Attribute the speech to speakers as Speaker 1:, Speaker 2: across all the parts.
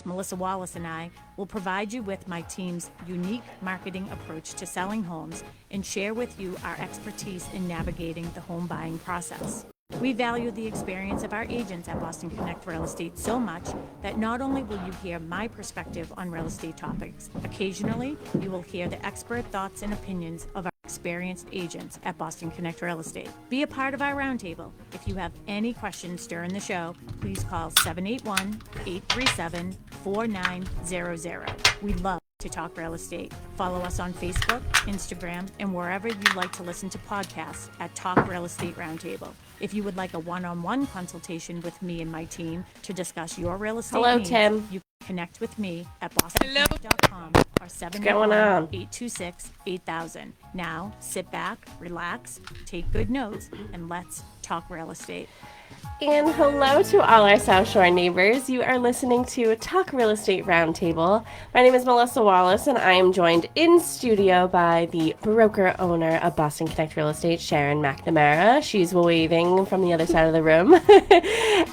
Speaker 1: Melissa Wallace and I will provide you with my team's unique marketing approach to selling homes and share with you our expertise in navigating the home buying process. We value the experience of our agents at Boston Connect Real Estate so much that not only will you hear my perspective on real estate topics, occasionally you will hear the expert thoughts and opinions of our experienced agents at Boston Connect Real Estate. Be a part of our roundtable. If you have any questions during the show, please call 781-837-4900. We love to talk real estate. Follow us on Facebook, Instagram, and wherever you like to listen to podcasts at Talk Real Estate Roundtable. If you would like a one-on-one consultation with me and my team to discuss your real estate needs,
Speaker 2: Tim.
Speaker 1: you can connect with me at bostonconnect.com or 781-826-8000. Now, sit back, relax, take good notes, and let's talk real estate.
Speaker 2: And hello to all our South Shore neighbors. You are listening to Talk Real Estate Roundtable. My name is Melissa Wallace, and I am joined in studio by the broker owner of Boston Connect Real Estate, Sharon McNamara. She's waving from the other side of the room.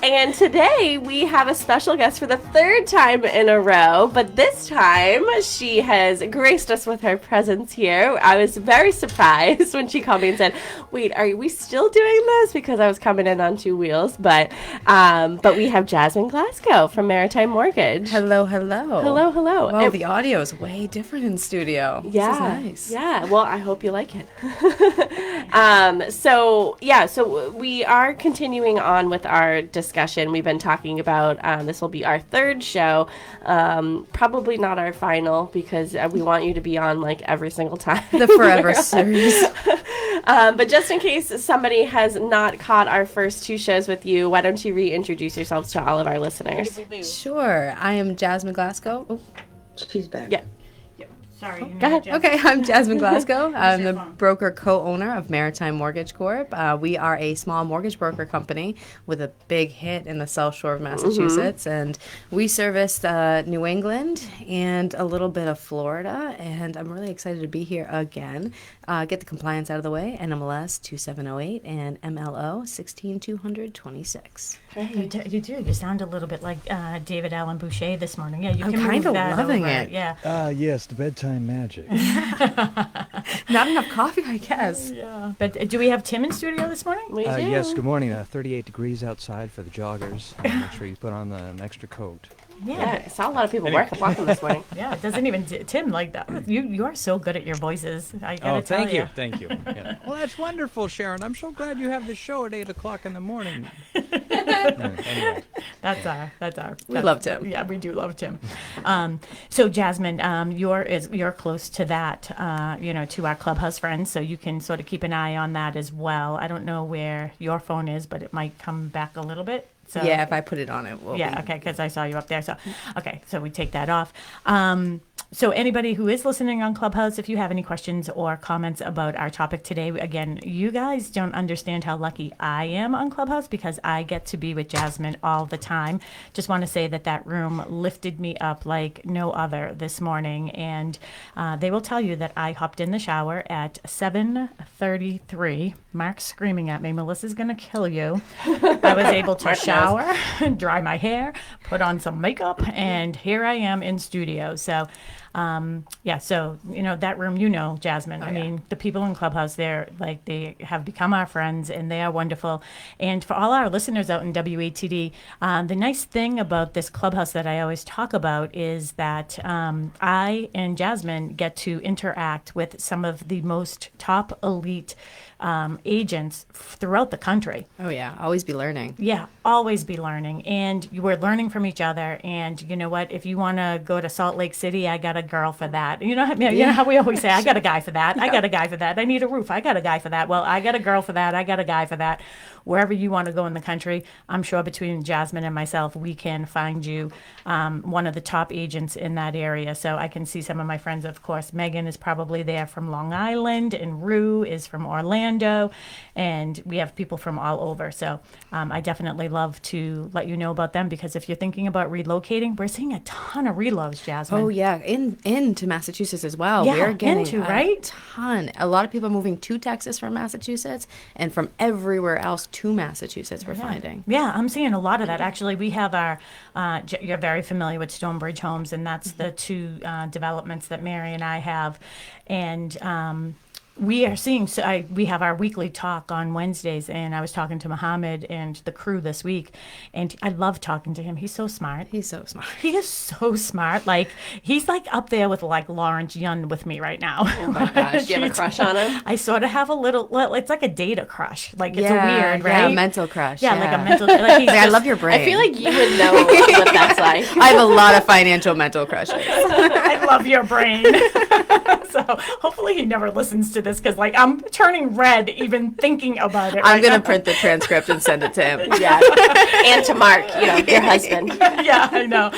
Speaker 2: And today we have a special guest for the third time in a row, but this time she has graced us with her presence here. I was very surprised when she called me and said, "Wait, are we still doing this?" Because I was coming in on two wheels. But we have Jazmine Glasgow from Maritime Mortgage.
Speaker 3: Hello.
Speaker 2: Hello.
Speaker 3: Well, the audio is way different in studio.
Speaker 2: Yeah,
Speaker 3: this is nice.
Speaker 2: Yeah, well, I hope you like it. So we are continuing on with our discussion. We've been talking about, this will be our third show, probably not our final, because we want you to be on like every single time.
Speaker 3: The forever series.
Speaker 2: But just in case somebody has not caught our first two shows with you, why don't you reintroduce yourselves to all of our listeners?
Speaker 3: Sure. I am Jazmine Glasgow. Oh,
Speaker 4: She's back.
Speaker 2: Yeah.
Speaker 1: Sorry.
Speaker 2: Go ahead.
Speaker 3: okay, I'm Jazmine Glasgow. I'm the broker co-owner of Maritime Mortgage Corp. We are a small mortgage broker company with a big hit in the South Shore of Massachusetts, and we service New England and a little bit of Florida, and I'm really excited to be here again. Get the compliance out of the way, NMLS 2708 and MLO 16226.
Speaker 1: You do. You sound a little bit like David Allen Boucher this morning. Yeah, you
Speaker 3: I'm
Speaker 1: can
Speaker 3: kind
Speaker 1: move
Speaker 3: of
Speaker 1: that
Speaker 3: loving
Speaker 1: over.
Speaker 3: it.
Speaker 1: Yeah.
Speaker 4: Yes, the bedtime magic.
Speaker 3: Not enough coffee, I guess.
Speaker 1: Yeah. But do we have Tim in studio this morning?
Speaker 2: We do.
Speaker 4: Yes, good morning. 38 degrees outside for the joggers. Make sure you put on an extra coat.
Speaker 2: Yeah, I saw a lot of people walking this morning.
Speaker 1: Yeah, it doesn't even Tim like that. You are so good at your voices. I gotta tell
Speaker 4: thank
Speaker 1: you.
Speaker 4: Thank you. Yeah. Well, that's wonderful, Sharon. I'm so glad you have the show at 8 o'clock in the morning. Anyway.
Speaker 1: That's our.
Speaker 3: We love Tim.
Speaker 1: Yeah, we do love Tim. So Jazmine, you're close to that, to our clubhouse friends, so you can sort of keep an eye on that as well. I don't know where your phone is, but it might come back a little bit. So,
Speaker 3: Yeah, if I put it on, it will.
Speaker 1: yeah,
Speaker 3: be.
Speaker 1: okay, because I saw you up there. So, okay, so we take that off. So anybody who is listening on Clubhouse, if you have any questions or comments about our topic today, again, you guys don't understand how lucky I am on Clubhouse because I get to be with Jazmine all the time. Just want to say that room lifted me up like no other this morning. And they will tell you that I hopped in the shower at 7:33. Mark's screaming at me, "Melissa's going to kill you." I was able to shower, dry my hair, put on some makeup, and here I am in studio. So so that room, Jazmine. I mean, the people in Clubhouse, they have become our friends, and they are wonderful. And for all our listeners out in WATD, the nice thing about this Clubhouse that I always talk about is that I and Jazmine get to interact with some of the most top elite agents throughout the country.
Speaker 3: Oh, yeah. Always be learning.
Speaker 1: Yeah, always be learning. And we're learning from each other. And you know what? If you want to go to Salt Lake City, I got a girl for that. You know how we always say, I got a guy for that. I got a guy for that. I need a roof. I got a guy for that. Well, I got a girl for that. I got a guy for that. Wherever you want to go in the country, I'm sure between Jazmine and myself, we can find you one of the top agents in that area. So I can see some of my friends, of course. Megan is probably there from Long Island, and Rue is from Orlando, and we have people from all over. So I definitely love to let you know about them, because if you're thinking about relocating, we're seeing a ton of reloads, Jazmine.
Speaker 3: Oh, yeah. Into Massachusetts as well.
Speaker 1: Yeah,
Speaker 3: We're getting
Speaker 1: right?
Speaker 3: a ton. A lot of people moving to Texas from Massachusetts and from everywhere else to to Massachusetts, we're finding.
Speaker 1: Yeah, I'm seeing a lot of that. Actually, we have our, you're very familiar with Stonebridge Homes, and that's the two developments that Mary and I have. And we are seeing, we have our weekly talk on Wednesdays, and I was talking to Mohammed and the crew this week, and I love talking to him. He's so smart.
Speaker 3: He's so smart.
Speaker 1: He is so smart. Like, he's like up there with like Lawrence Yun with me right now.
Speaker 2: Oh my gosh, do you have a crush on him?
Speaker 1: I sort of have a little, well, it's like a data crush. Like, it's a weird, right?
Speaker 3: Yeah, mental crush.
Speaker 1: Yeah, like a mental, like,
Speaker 3: I love your brain.
Speaker 2: I feel like you would know what that's like.
Speaker 3: I have a lot of financial mental crushes.
Speaker 1: I love your brain. So hopefully he never listens to this, because like I'm turning red even thinking about it.
Speaker 3: I'm going to
Speaker 1: now.
Speaker 3: print the transcript and send it to him.
Speaker 2: Yeah. And to Mark, your husband.
Speaker 1: Yeah, I know.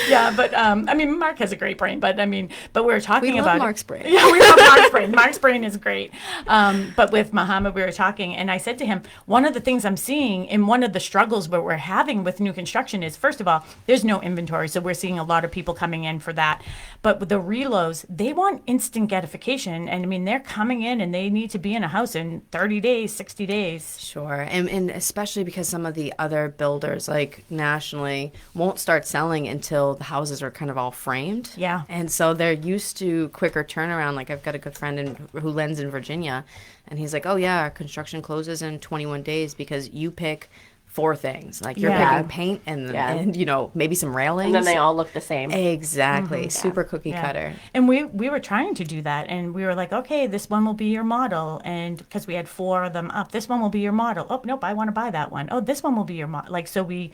Speaker 1: Yeah, but I mean, Mark has a great brain, but we were talking
Speaker 3: We love
Speaker 1: about
Speaker 3: Mark's brain.
Speaker 1: Yeah, we love Mark's brain. Mark's brain is great. But with Muhammad, we were talking, and I said to him, one of the things I'm seeing, and one of the struggles that we're having with new construction is, first of all, there's no inventory, so we're seeing a lot of people coming in for that. But with the reloads, they want instant gratification, and I mean, they're coming in and they need to be in a house in 30 days, 60 days.
Speaker 3: Sure. And especially because some of the other builders, like nationally, won't start selling until the houses are kind of all framed.
Speaker 1: Yeah.
Speaker 3: And so they're used to quicker turnaround. Like, I've got a good friend who lends in Virginia, and he's like, oh, yeah, our construction closes in 21 days because you pick 4 things. Like, you're
Speaker 1: Yeah.
Speaker 3: picking paint and maybe some railings.
Speaker 2: And then they all look the same.
Speaker 3: Exactly. Super cookie
Speaker 1: Yeah.
Speaker 3: cutter.
Speaker 1: And we were trying to do that, and we were like, okay, this one will be your model, and because we had 4 of them up, this one will be your model. Oh, nope, I want to buy that one. Oh, this one will be your model. Like, so we're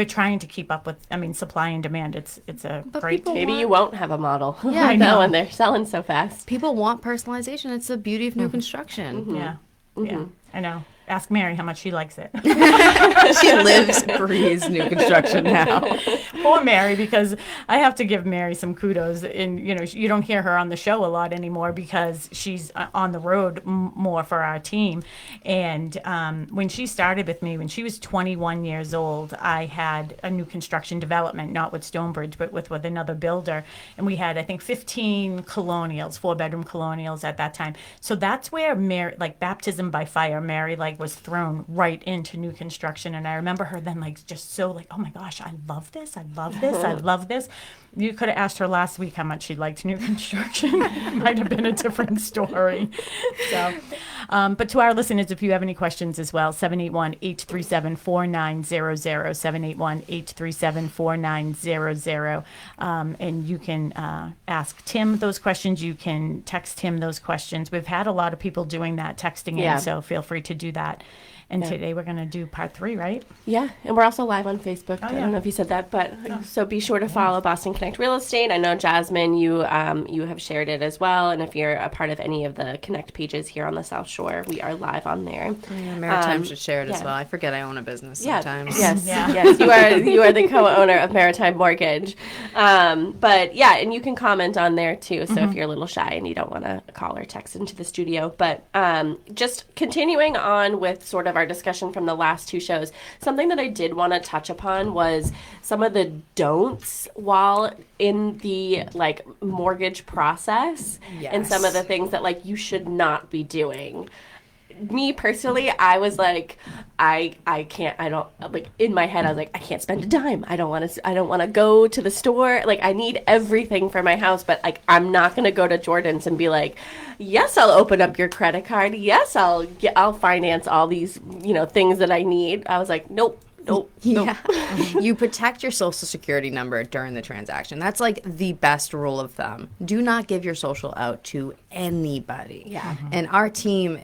Speaker 1: trying to keep up with, I mean, supply and demand. It's a
Speaker 3: But
Speaker 1: great.
Speaker 3: people
Speaker 2: Maybe you won't have a model.
Speaker 3: Yeah, I
Speaker 1: know.
Speaker 2: when they're selling so fast.
Speaker 3: People want personalization. It's the beauty of new construction.
Speaker 1: Yeah, yeah, I know. Ask Mary how much she likes it.
Speaker 3: She lives, breathes new construction now.
Speaker 1: Poor Mary, because I have to give Mary some kudos. And, you don't hear her on the show a lot anymore because she's on the road more for our team. And when she started with me, when she was 21 years old, I had a new construction development, not with Stonebridge, but with another builder. And we had, I think, 15 colonials, 4-bedroom colonials at that time. So that's where Mary, like baptism by fire, Mary, like, was thrown right into new construction. And I remember her then, like, just so like, oh my gosh, I love this, I love this, I love this. You could have asked her last week how much she liked new construction. It might have been a different story. So, but to our listeners, if you have any questions as well, 781-837-4900, 781-837-4900. And you can ask Tim those questions. You can text him those questions. We've had a lot of people doing that, texting
Speaker 2: Yeah.
Speaker 1: in, so feel free to do that. And today we're going to do part 3, right?
Speaker 2: Yeah, and we're also live on Facebook. I
Speaker 1: yeah.
Speaker 2: don't know if you said that, but so be sure to follow Boston Connect Real Estate. I know, Jazmine, you have shared it as well, and if you're a part of any of the Connect pages here on the South Shore, we are live on there.
Speaker 3: Yeah, Maritime should share it as
Speaker 2: yeah.
Speaker 3: well. I forget I own a business sometimes.
Speaker 2: Yes,
Speaker 1: Yeah.
Speaker 2: yes, you are the co-owner of Maritime Mortgage. But yeah, and you can comment on there too. So if you're a little shy and you don't want to call or text into the studio, but just continuing on with sort of our discussion from the last 2 shows, something that I did want to touch upon was some of the don'ts while in the like mortgage process, and some of the things that like you should not be doing. Me personally, I was like, I don't like, in my head I was like, I can't spend a dime. I don't want to go to the store. Like, I need everything for my house, but like, I'm not going to go to Jordan's and be like, yes, I'll open up your credit card. Yes, I'll finance all these, things that I need. I was like, nope.
Speaker 3: Yeah. You protect your social security number during the transaction. That's like the best rule of thumb. Do not give your social out to anybody.
Speaker 2: Yeah.
Speaker 3: And our team,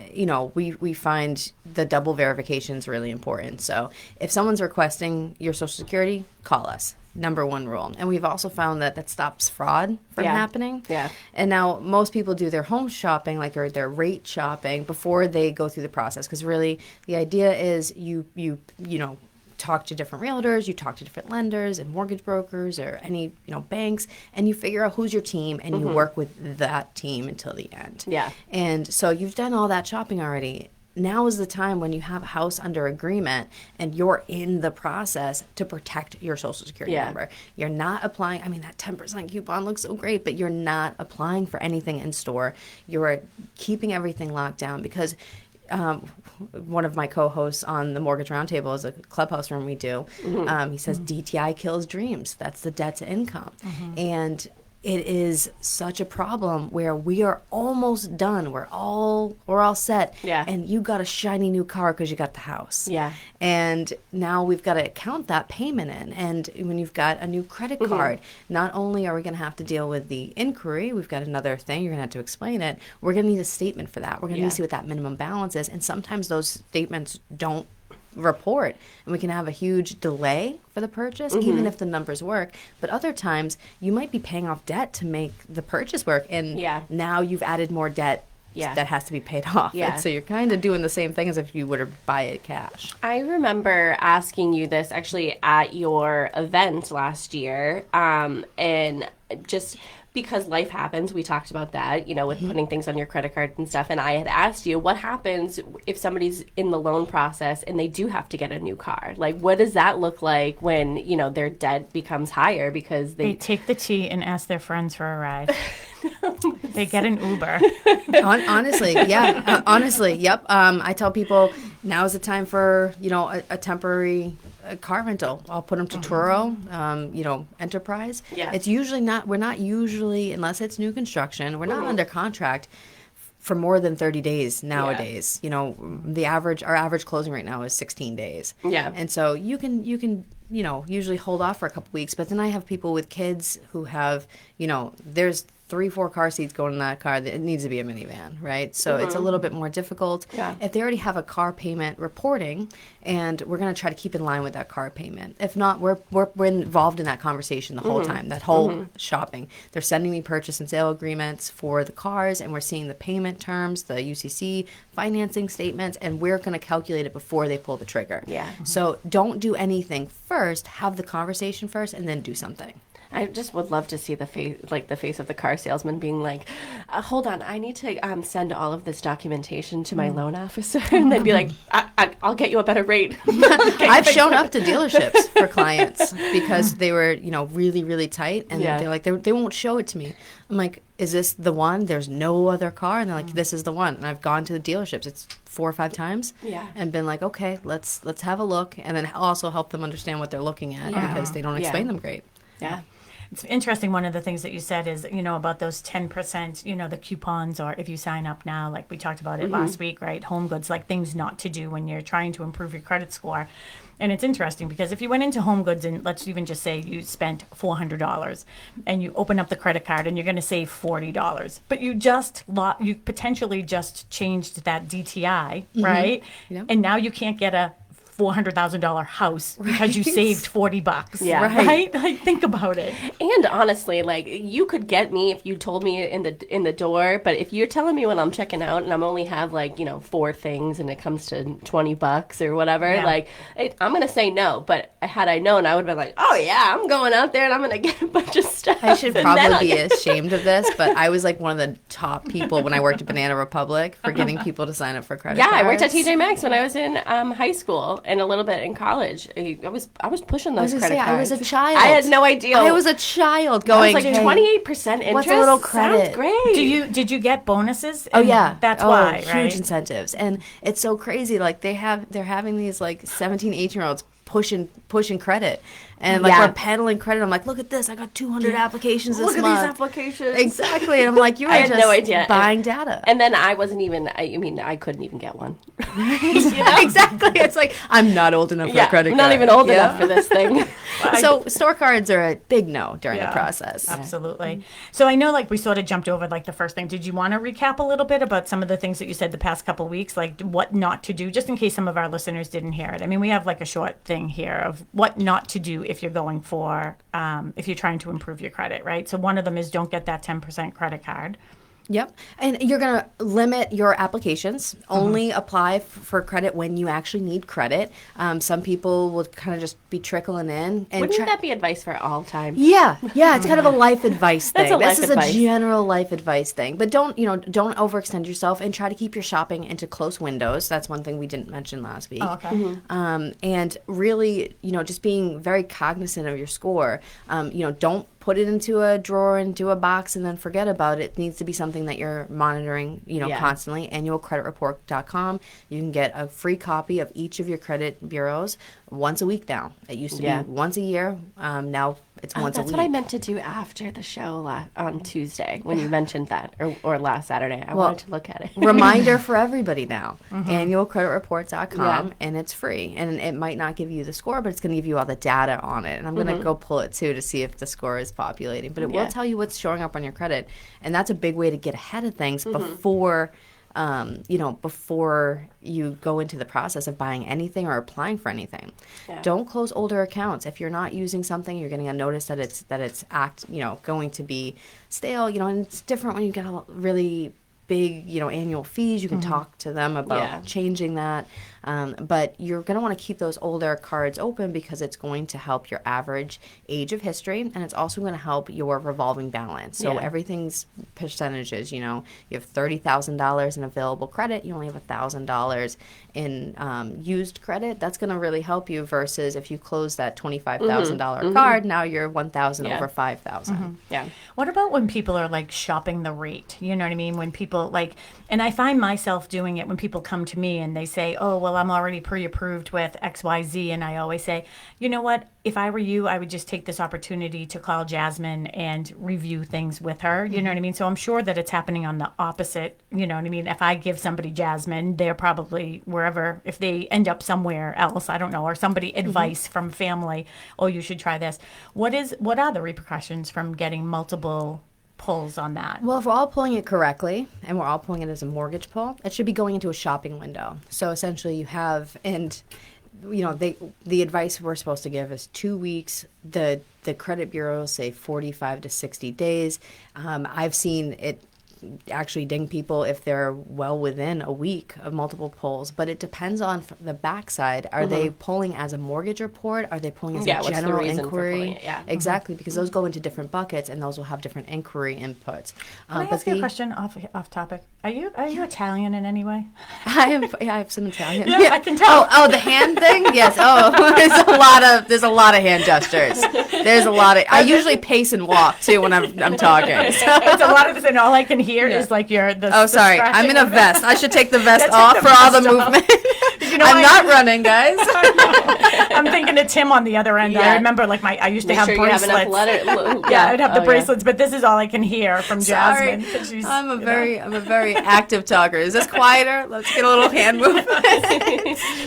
Speaker 3: we find the double verification is really important. So if someone's requesting your social security, call us. Number 1 rule. And we've also found that stops fraud from happening.
Speaker 2: Yeah.
Speaker 3: And now most people do their home shopping, or their rate shopping, before they go through the process. Because really, the idea is you talk to different realtors, you talk to different lenders and mortgage brokers or any, banks, and you figure out who's your team and you work with that team until the end.
Speaker 2: Yeah.
Speaker 3: And so you've done all that shopping already. Now is the time when you have a house under agreement and you're in the process to protect your social security number. You're not applying, that 10% coupon looks so great, but you're not applying for anything in store. You're keeping everything locked down because one of my co-hosts on the Mortgage Roundtable is a clubhouse room we do. He says DTI kills dreams. That's the debt to income. And it is such a problem where we are almost done. We're all set.
Speaker 2: Yeah.
Speaker 3: And you got a shiny new car because you got the house.
Speaker 2: Yeah.
Speaker 3: And now we've got to count that payment in. And when you've got a new credit card, not only are we going to have to deal with the inquiry, we've got another thing, you're going to have to explain it. We're going to need a statement for that. We're going to need to see what that minimum balance is. And sometimes those statements don't report, and we can have a huge delay for the purchase, even if the numbers work. But other times you might be paying off debt to make the purchase work, and now you've added more debt that has to be paid off. And so you're kind of doing the same thing as if you were to buy it cash.
Speaker 2: I remember asking you this actually at your event last year, and just because life happens, we talked about that, with putting things on your credit card and stuff. And I had asked you, what happens if somebody's in the loan process and they do have to get a new car? Like, what does that look like when, their debt becomes higher because they
Speaker 1: take the tea and ask their friends for a ride. They get an Uber.
Speaker 3: Honestly, yeah. Honestly, yep. I tell people now is the time for, a temporary car rental. I'll put them to Turo, Enterprise.
Speaker 2: Yeah.
Speaker 3: It's usually we're not usually, unless it's new construction, we're not under contract for more than 30 days nowadays. Our average closing right now is 16 days.
Speaker 2: Yeah.
Speaker 3: And so you can usually hold off for a couple weeks, but then I have people with kids who have, there's 3-4 car seats going in that car. It needs to be a minivan, right? So it's a little bit more difficult.
Speaker 2: Yeah.
Speaker 3: If they already have a car payment reporting, and we're going to try to keep in line with that car payment. If not, we're involved in that conversation the whole time, that whole shopping. They're sending me purchase and sale agreements for the cars, and we're seeing the payment terms, the UCC financing statements, and we're going to calculate it before they pull the trigger.
Speaker 2: Yeah.
Speaker 3: So don't do anything first. Have the conversation first, and then do something.
Speaker 2: I just would love to see the face of the car salesman being like, hold on, I need to send all of this documentation to my loan officer, and then be like, I'll get you a better rate.
Speaker 3: I've shown up to dealerships for clients because they were, really, really tight, and they're like, they won't show it to me. I'm like, is this the one? There's no other car, and they're like, this is the one. And I've gone to the dealerships. It's 4 or 5 times, and been like, okay, let's have a look, and then also help them understand what they're looking at because they don't explain them great.
Speaker 2: Yeah.
Speaker 1: It's interesting. One of the things that you said is, about those 10%, the coupons, or if you sign up now, like we talked about it last week, right? Home Goods, like things not to do when you're trying to improve your credit score. And it's interesting because if you went into Home Goods and let's even just say you spent $400 and you open up the credit card and you're going to save $40, but you potentially just changed that DTI, right?
Speaker 3: Yep.
Speaker 1: And now you can't get a $400,000 house because you saved $40.
Speaker 2: Yeah.
Speaker 1: Right? Like, think about it.
Speaker 2: And honestly, like, you could get me if you told me in the door, but if you're telling me when I'm checking out and I'm only have 4 things and it comes to $20 or whatever, I'm gonna say no. But had I known, I would have been like, oh yeah, I'm going out there and I'm gonna get a bunch of stuff.
Speaker 3: I should probably be ashamed of this, but I was like one of the top people when I worked at Banana Republic for getting people to sign up for credit cards.
Speaker 2: Yeah, I worked at TJ Maxx when I was in high school and a little bit in college. I was pushing those credit cards.
Speaker 3: I was a child.
Speaker 2: I had no idea.
Speaker 3: I was a child going.
Speaker 2: I was like 28% interest.
Speaker 3: What's a little credit?
Speaker 2: Sounds great.
Speaker 1: Did you get bonuses?
Speaker 3: Oh yeah,
Speaker 1: that's why,
Speaker 3: huge
Speaker 1: right?
Speaker 3: incentives, and it's so crazy. Like they're having these 17, 18-year-olds pushing credit. And we're peddling credit. I'm like, look at this. I got 200 applications this month.
Speaker 2: Look at these applications.
Speaker 3: Exactly. And I'm like, you are just
Speaker 2: no idea.
Speaker 3: buying data.
Speaker 2: And then I wasn't even, I couldn't even get one.
Speaker 3: Exactly. It's like, I'm not old enough for a credit card.
Speaker 2: Not even old enough for this thing.
Speaker 3: So store cards are a big no during the process.
Speaker 1: Absolutely. So I know we sort of jumped over the first thing. Did you want to recap a little bit about some of the things that you said the past couple of weeks, like what not to do, just in case some of our listeners didn't hear it? I mean, we have a short thing here of what not to do if you're going for, if you're trying to improve your credit, right? So one of them is don't get that 10% credit card.
Speaker 3: Yep. And you're going to limit your applications. Only apply for credit when you actually need credit. Some people will kind of just be trickling in. And
Speaker 2: Wouldn't that be advice for all time?
Speaker 3: Yeah. It's kind of a life advice thing.
Speaker 2: This
Speaker 3: is
Speaker 2: advice.
Speaker 3: A general life advice thing. But don't overextend yourself and try to keep your shopping into close windows. That's one thing we didn't mention last week.
Speaker 1: Oh, okay.
Speaker 3: And really, just being very cognizant of your score. Don't put it into a drawer, into a box, and then forget about it. It needs to be something that you're monitoring, constantly. Annualcreditreport.com. You can get a free copy of each of your credit bureaus once a week now. It used to be once a year. Now it's once a week.
Speaker 2: That's what I meant to do after the show on Tuesday when you mentioned that, or last Saturday. I wanted to look at it.
Speaker 3: Reminder for everybody now. Annualcreditreport.com, and it's free. And it might not give you the score, but it's going to give you all the data on it. And I'm going to go pull it too to see if the score is populating. But it will tell you what's showing up on your credit. And that's a big way to get ahead of things before before you go into the process of buying anything or applying for anything. Yeah. Don't close older accounts. If you're not using something, you're getting a notice that it's going to be stale, and it's different when you get a really big, annual fees. You can talk to them about changing that. But you're going to want to keep those older cards open because it's going to help your average age of history, and it's also going to help your revolving balance. So everything's percentages. You have $30,000 in available credit. You only have $1,000 in used credit. That's going to really help you versus if you close that $25,000 card, now you're $1,000 over $5,000.
Speaker 2: Yeah.
Speaker 1: What about when people are like shopping the rate? You know what I mean? When people and I find myself doing it when people come to me and they say, oh, well, I'm already pre-approved with XYZ. And I always say, you know what? If I were you, I would just take this opportunity to call Jazmine and review things with her. You know what I mean? So I'm sure that it's happening on the opposite. You know what I mean? If I give somebody Jazmine, they're probably wherever, if they end up somewhere else, I don't know, or somebody advice from family, oh, you should try this. What are the repercussions from getting multiple pulls on that?
Speaker 3: Well, if we're all pulling it correctly and we're all pulling it as a mortgage pull, it should be going into a shopping window. So essentially you have, and the advice we're supposed to give is 2 weeks. The credit bureaus say 45 to 60 days. I've seen it actually ding people if they're well within a week of multiple pulls, but it depends on the backside. Are they pulling as a mortgage report? Are they pulling as a general inquiry? Exactly, because those go into different buckets and those will have different inquiry inputs.
Speaker 1: Can I ask you a question off topic? Are you Italian in any way?
Speaker 3: I have some Italian.
Speaker 1: Yeah, I can tell.
Speaker 3: Oh, the hand thing? Yes. Oh, there's a lot of hand gestures. There's a lot of. I usually pace and walk too when I'm talking.
Speaker 1: It's a lot of this, and all I can hear is like
Speaker 3: sorry, I'm in a vest. I should take the vest off for all the movement. I'm not running, guys.
Speaker 1: I'm thinking of Tim on the other end. I remember I used to have bracelets. I'd have the bracelets, but this is all I can hear from
Speaker 3: Jazmine. I'm a very active talker. Is this quieter? Let's get a little hand movement.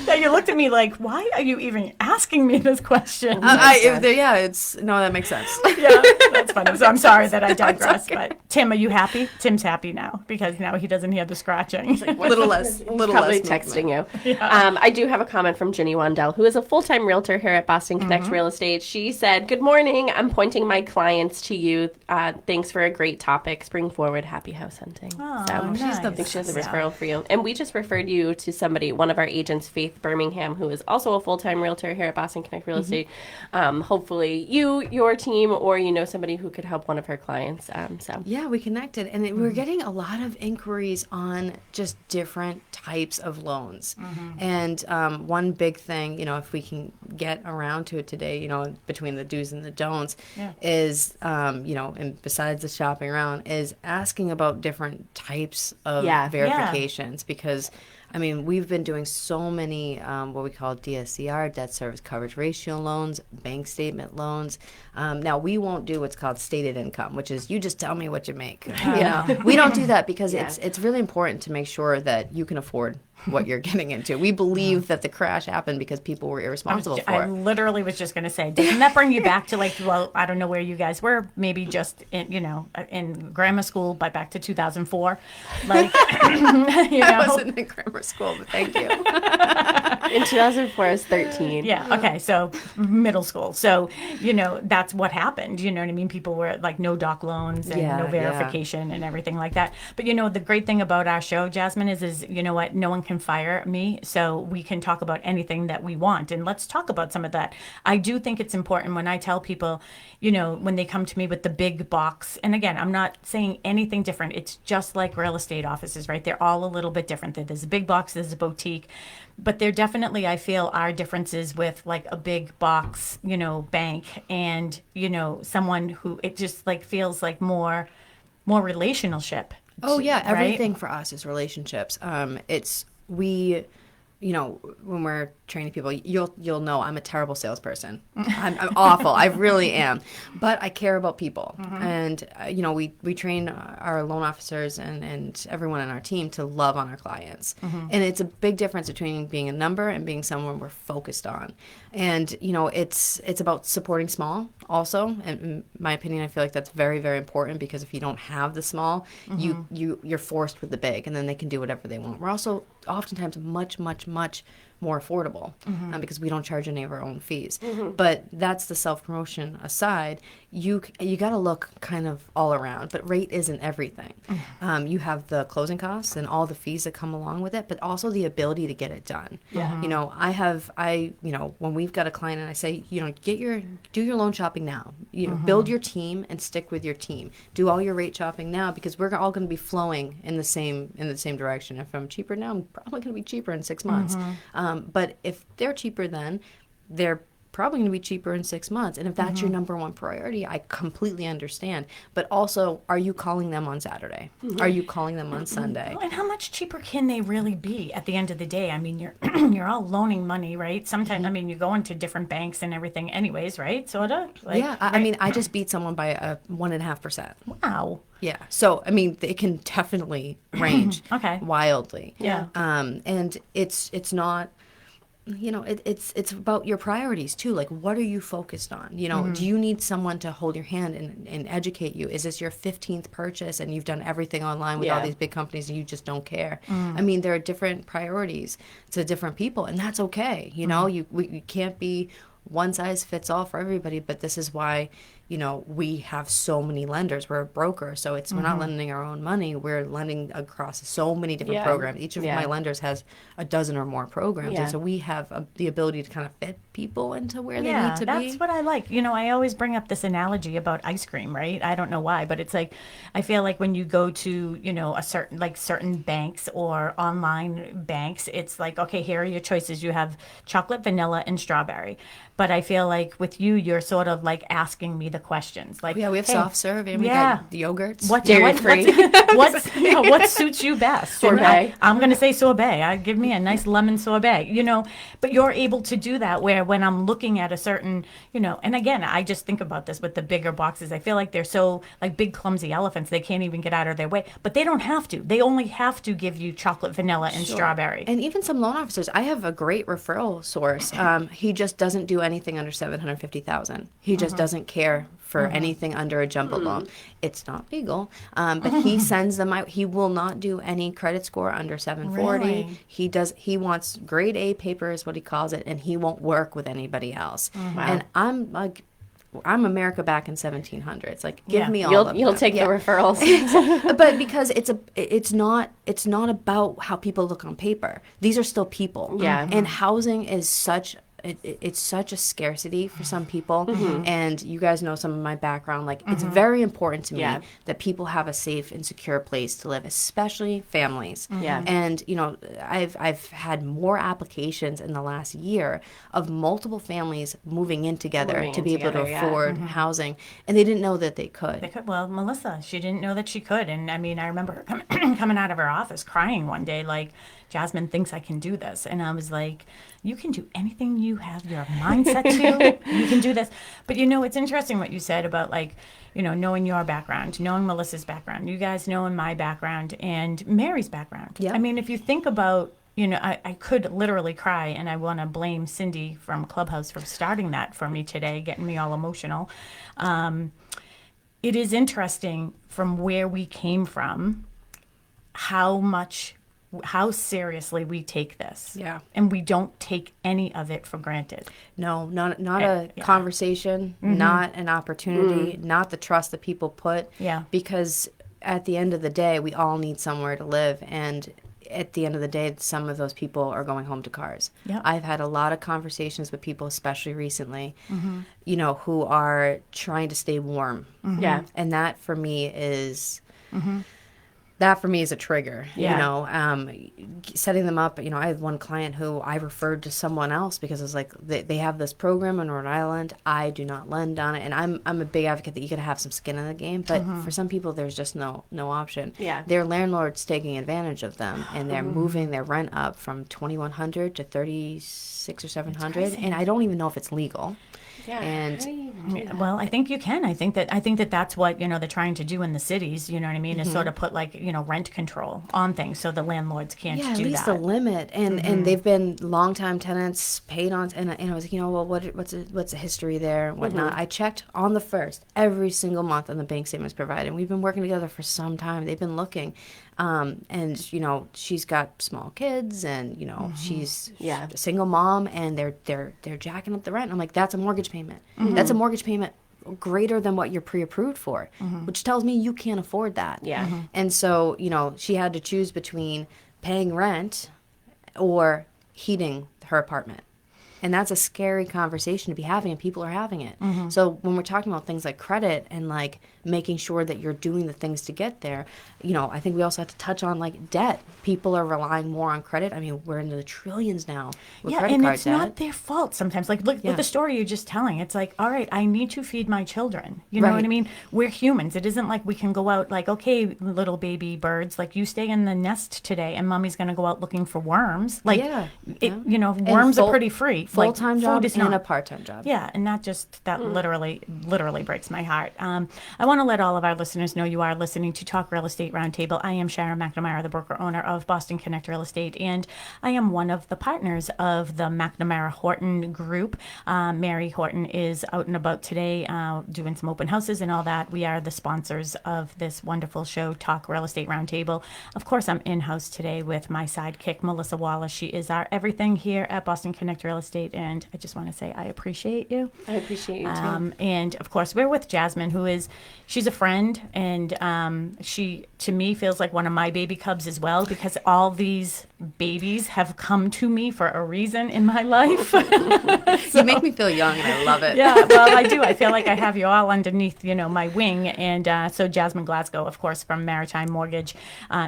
Speaker 1: Yeah, you looked at me like, why are you even asking me this question?
Speaker 3: That makes sense.
Speaker 1: Yeah, that's funny. So I'm sorry that I digress. Okay. But Tim, are you happy? Tim's happy now because now he doesn't hear the scratching.
Speaker 3: A little less.
Speaker 2: Probably texting you. Yeah. I do have a comment from Ginny Wandell, who is a full-time realtor here at Boston Connect Real Estate. She said, "Good morning. I'm pointing my clients to you. Thanks for a great topic. Spring forward. Happy house hunting."
Speaker 1: Oh,
Speaker 2: so
Speaker 1: nice.
Speaker 2: I think she has a referral for you. And we just referred you to somebody, one of our agents, Faith Birmingham, who is also a full-time realtor here at Boston Connect Real Estate. Hopefully your team, or somebody who could help one of her clients.
Speaker 3: Yeah, we connected, and we're getting a lot of inquiries on just different types of loans. And one big thing, if we can get around to it today, between the do's and the don'ts, is, and besides the shopping around, is asking about different types of verifications because we've been doing so many what we call DSCR, debt service coverage ratio loans, bank statement loans. Now, we won't do what's called stated income, which is you just tell me what you make. We don't do that because it's really important to make sure that you can afford what you're getting into. We believe that the crash happened because people were irresponsible for it.
Speaker 1: I literally was just going to say, doesn't that bring you back to I don't know where you guys were, maybe just in grammar school, but back to 2004.
Speaker 3: I wasn't in grammar school, but thank you.
Speaker 2: In 2004, I was 13.
Speaker 1: Yeah. Okay. So middle school. So, that's what happened. You know what I mean? People were like no doc loans and no verification and everything like that. But, the great thing about our show, Jazmine, is no one can can fire me, so we can talk about anything that we want. And let's talk about some of that. I do think it's important when I tell people, when they come to me with the big box, and again, I'm not saying anything different. It's just like real estate offices, right? They're all a little bit different. There's a big box, there's a boutique, but there definitely, I feel, are differences with like a big box, bank and, someone who it just like feels like more relationship.
Speaker 3: Oh yeah,
Speaker 1: right?
Speaker 3: everything for us is relationships. When we're training people, you'll know I'm a terrible salesperson. I'm awful. I really am. But I care about people, and we train our loan officers and everyone on our team to love on our clients. And it's a big difference between being a number and being someone we're focused on. And it's about supporting small also. And in my opinion, I feel like that's very, very important, because if you don't have the small, you're forced with the big, and then they can do whatever they want. We're also oftentimes much, much, much more affordable because we don't charge any of our own fees. But that's the self-promotion aside. You got to look kind of all around, but rate isn't everything. You have the closing costs and all the fees that come along with it, but also the ability to get it done. When we've got a client and I say, do your loan shopping now. Build your team and stick with your team. Do all your rate shopping now, because we're all going to be flowing in the same direction. If I'm cheaper now, I'm probably going to be cheaper in 6 months. But if they're cheaper then, they're probably going to be cheaper in 6 months. And if that's your number one priority, I completely understand. But also, are you calling them on Saturday? Are you calling them on Sunday?
Speaker 1: And how much cheaper can they really be at the end of the day? I mean, you're all loaning money, right? Sometimes, you go into different banks and everything anyways, right? Sort of?
Speaker 3: I just beat someone by 1.5%.
Speaker 1: Wow.
Speaker 3: Yeah. So, it can definitely range wildly.
Speaker 1: Yeah.
Speaker 3: And it's not... it's about your priorities too. Like, what are you focused on? Do you need someone to hold your hand and educate you? Is this your 15th purchase and you've done everything online with all these big companies and you just don't care? There are different priorities to different people, and that's okay. You can't be one size fits all for everybody, but this is why we have so many lenders. We're a broker, so we're not lending our own money. We're lending across so many different programs. Each of my lenders has a dozen or more programs, and so we have the ability to kind of fit people into where they need to be.
Speaker 1: That's what I like. I always bring up this analogy about ice cream, right? I don't know why, but it's like, I feel like when you go to, a certain banks or online banks, it's like, okay, here are your choices. You have chocolate, vanilla, and strawberry. But I feel like with you, you're sort of like asking me the questions. Like,
Speaker 3: we have soft serve and we got the yogurts.
Speaker 1: What suits you best?
Speaker 2: Sorbet.
Speaker 1: I'm going to say sorbet. Give me a nice lemon sorbet, But you're able to do that, where when I'm looking at a certain, and again, I just think about this with the bigger boxes. I feel like they're so like big, clumsy elephants. They can't even get out of their way. But they don't have to. They only have to give you chocolate, vanilla, and strawberry.
Speaker 3: And even some loan officers, I have a great referral source. He just doesn't do anything under $750,000. He just doesn't care for anything under a jumbo loan. It's not legal, but he sends them out. He will not do any credit score under 740.
Speaker 1: Really?
Speaker 3: He wants grade A paper is what he calls it, and he won't work with anybody else. And I'm like, I'm America back in 1700s. Like, give me all of them.
Speaker 2: You'll take the referrals.
Speaker 3: But because it's not about how people look on paper. These are still people.
Speaker 2: Yeah.
Speaker 3: And housing is it's such a scarcity for some people, and you guys know some of my background. Like, it's very important to me that people have a safe and secure place to live, especially families. And I've had more applications in the last year of multiple families moving in together to be able to afford housing, and they didn't know that they could.
Speaker 1: Well, Melissa, she didn't know that she could, and I remember her coming out of her office crying one day, like, Jazmine thinks I can do this. And I was like, you can do anything you have your mindset to. You can do this. But, it's interesting what you said about, like, knowing your background, knowing Melissa's background, you guys knowing my background and Mary's background. Yeah. If you think about, I could literally cry, and I want to blame Cindy from Clubhouse for starting that for me today, getting me all emotional. It is interesting from where we came from, how seriously we take this.
Speaker 3: Yeah.
Speaker 1: And we don't take any of it for granted.
Speaker 3: No, not a conversation, not an opportunity, not the trust that people put.
Speaker 1: Yeah.
Speaker 3: Because at the end of the day, we all need somewhere to live. And at the end of the day, some of those people are going home to cars.
Speaker 1: Yep.
Speaker 3: I've had a lot of conversations with people, especially recently, you know, who are trying to stay warm.
Speaker 2: Yeah.
Speaker 3: And that for me is... That for me is a trigger,
Speaker 2: Yeah.
Speaker 3: you know, setting them up. You know, I had one client who I referred to someone else because it's like they have this program in Rhode Island. I do not lend on it, and I'm a big advocate that you got to have some skin in the game. But for some people, there's just no option.
Speaker 2: Yeah.
Speaker 3: Their landlord's taking advantage of them, and they're moving their rent up from $2,100 to $3,600 or $700, and I don't even know if it's legal.
Speaker 2: Yeah.
Speaker 3: And
Speaker 2: How do you do that?
Speaker 1: Well, I think you can. I think that that's what, you know, they're trying to do in the cities, you know what I mean, is sort of put like, you know, rent control on things so the landlords can't
Speaker 3: yeah, at
Speaker 1: do
Speaker 3: least
Speaker 1: that.
Speaker 3: a limit. And they've been longtime tenants, paid on, and I was like, you know, well, what's the history there and whatnot. I checked on the first every single month on the bank statements provided. We've been working together for some time. They've been looking. And, you know, she's got small kids and, you know, she's
Speaker 2: Yeah.
Speaker 3: a single mom, and they're jacking up the rent. I'm like, that's a mortgage payment. That's a mortgage payment greater than what you're pre-approved for, which tells me you can't afford that.
Speaker 2: Yeah.
Speaker 3: And so, you know, she had to choose between paying rent or heating her apartment. And that's a scary conversation to be having, and people are having it. So when we're talking about things like credit and like making sure that you're doing the things to get there, you know, I think we also have to touch on like debt. People are relying more on credit. I mean, we're into the trillions now with credit
Speaker 1: and
Speaker 3: card
Speaker 1: it's
Speaker 3: debt.
Speaker 1: not their fault sometimes. Like, look
Speaker 3: Yeah.
Speaker 1: at the story you're just telling. It's like, all right, I need to feed my children. You know what I
Speaker 3: Right.
Speaker 1: mean? We're humans. It isn't like we can go out like, okay, little baby birds, like you stay in the nest today, and mommy's going to go out looking for worms. Like,
Speaker 3: Yeah.
Speaker 1: you know, worms are pretty free.
Speaker 3: Full-time
Speaker 1: like,
Speaker 3: job
Speaker 1: food is
Speaker 3: and
Speaker 1: not.
Speaker 3: a part-time job.
Speaker 1: Yeah, and that literally breaks my heart. I want to let all of our listeners know you are listening to Talk Real Estate Roundtable. I am Sharon McNamara, the broker owner of Boston Connect Real Estate, and I am one of the partners of the McNamara Horton Group. Mary Horton is out and about today doing some open houses and all that. We are the sponsors of this wonderful show, Talk Real Estate Roundtable. Of course, I'm in-house today with my sidekick, Melissa Wallace. She is our everything here at Boston Connect Real Estate, and I just want to say I appreciate you.
Speaker 2: I appreciate you too.
Speaker 1: And of course, we're with Jazmine, she's a friend, and she, to me, feels like one of my baby cubs as well, because all these babies have come to me for a reason in my life.
Speaker 3: You make me feel young, and I love it.
Speaker 1: Yeah, well, I do. I feel like I have you all underneath, you know, my wing. And so Jazmine Glasgow, of course, from Maritime Mortgage,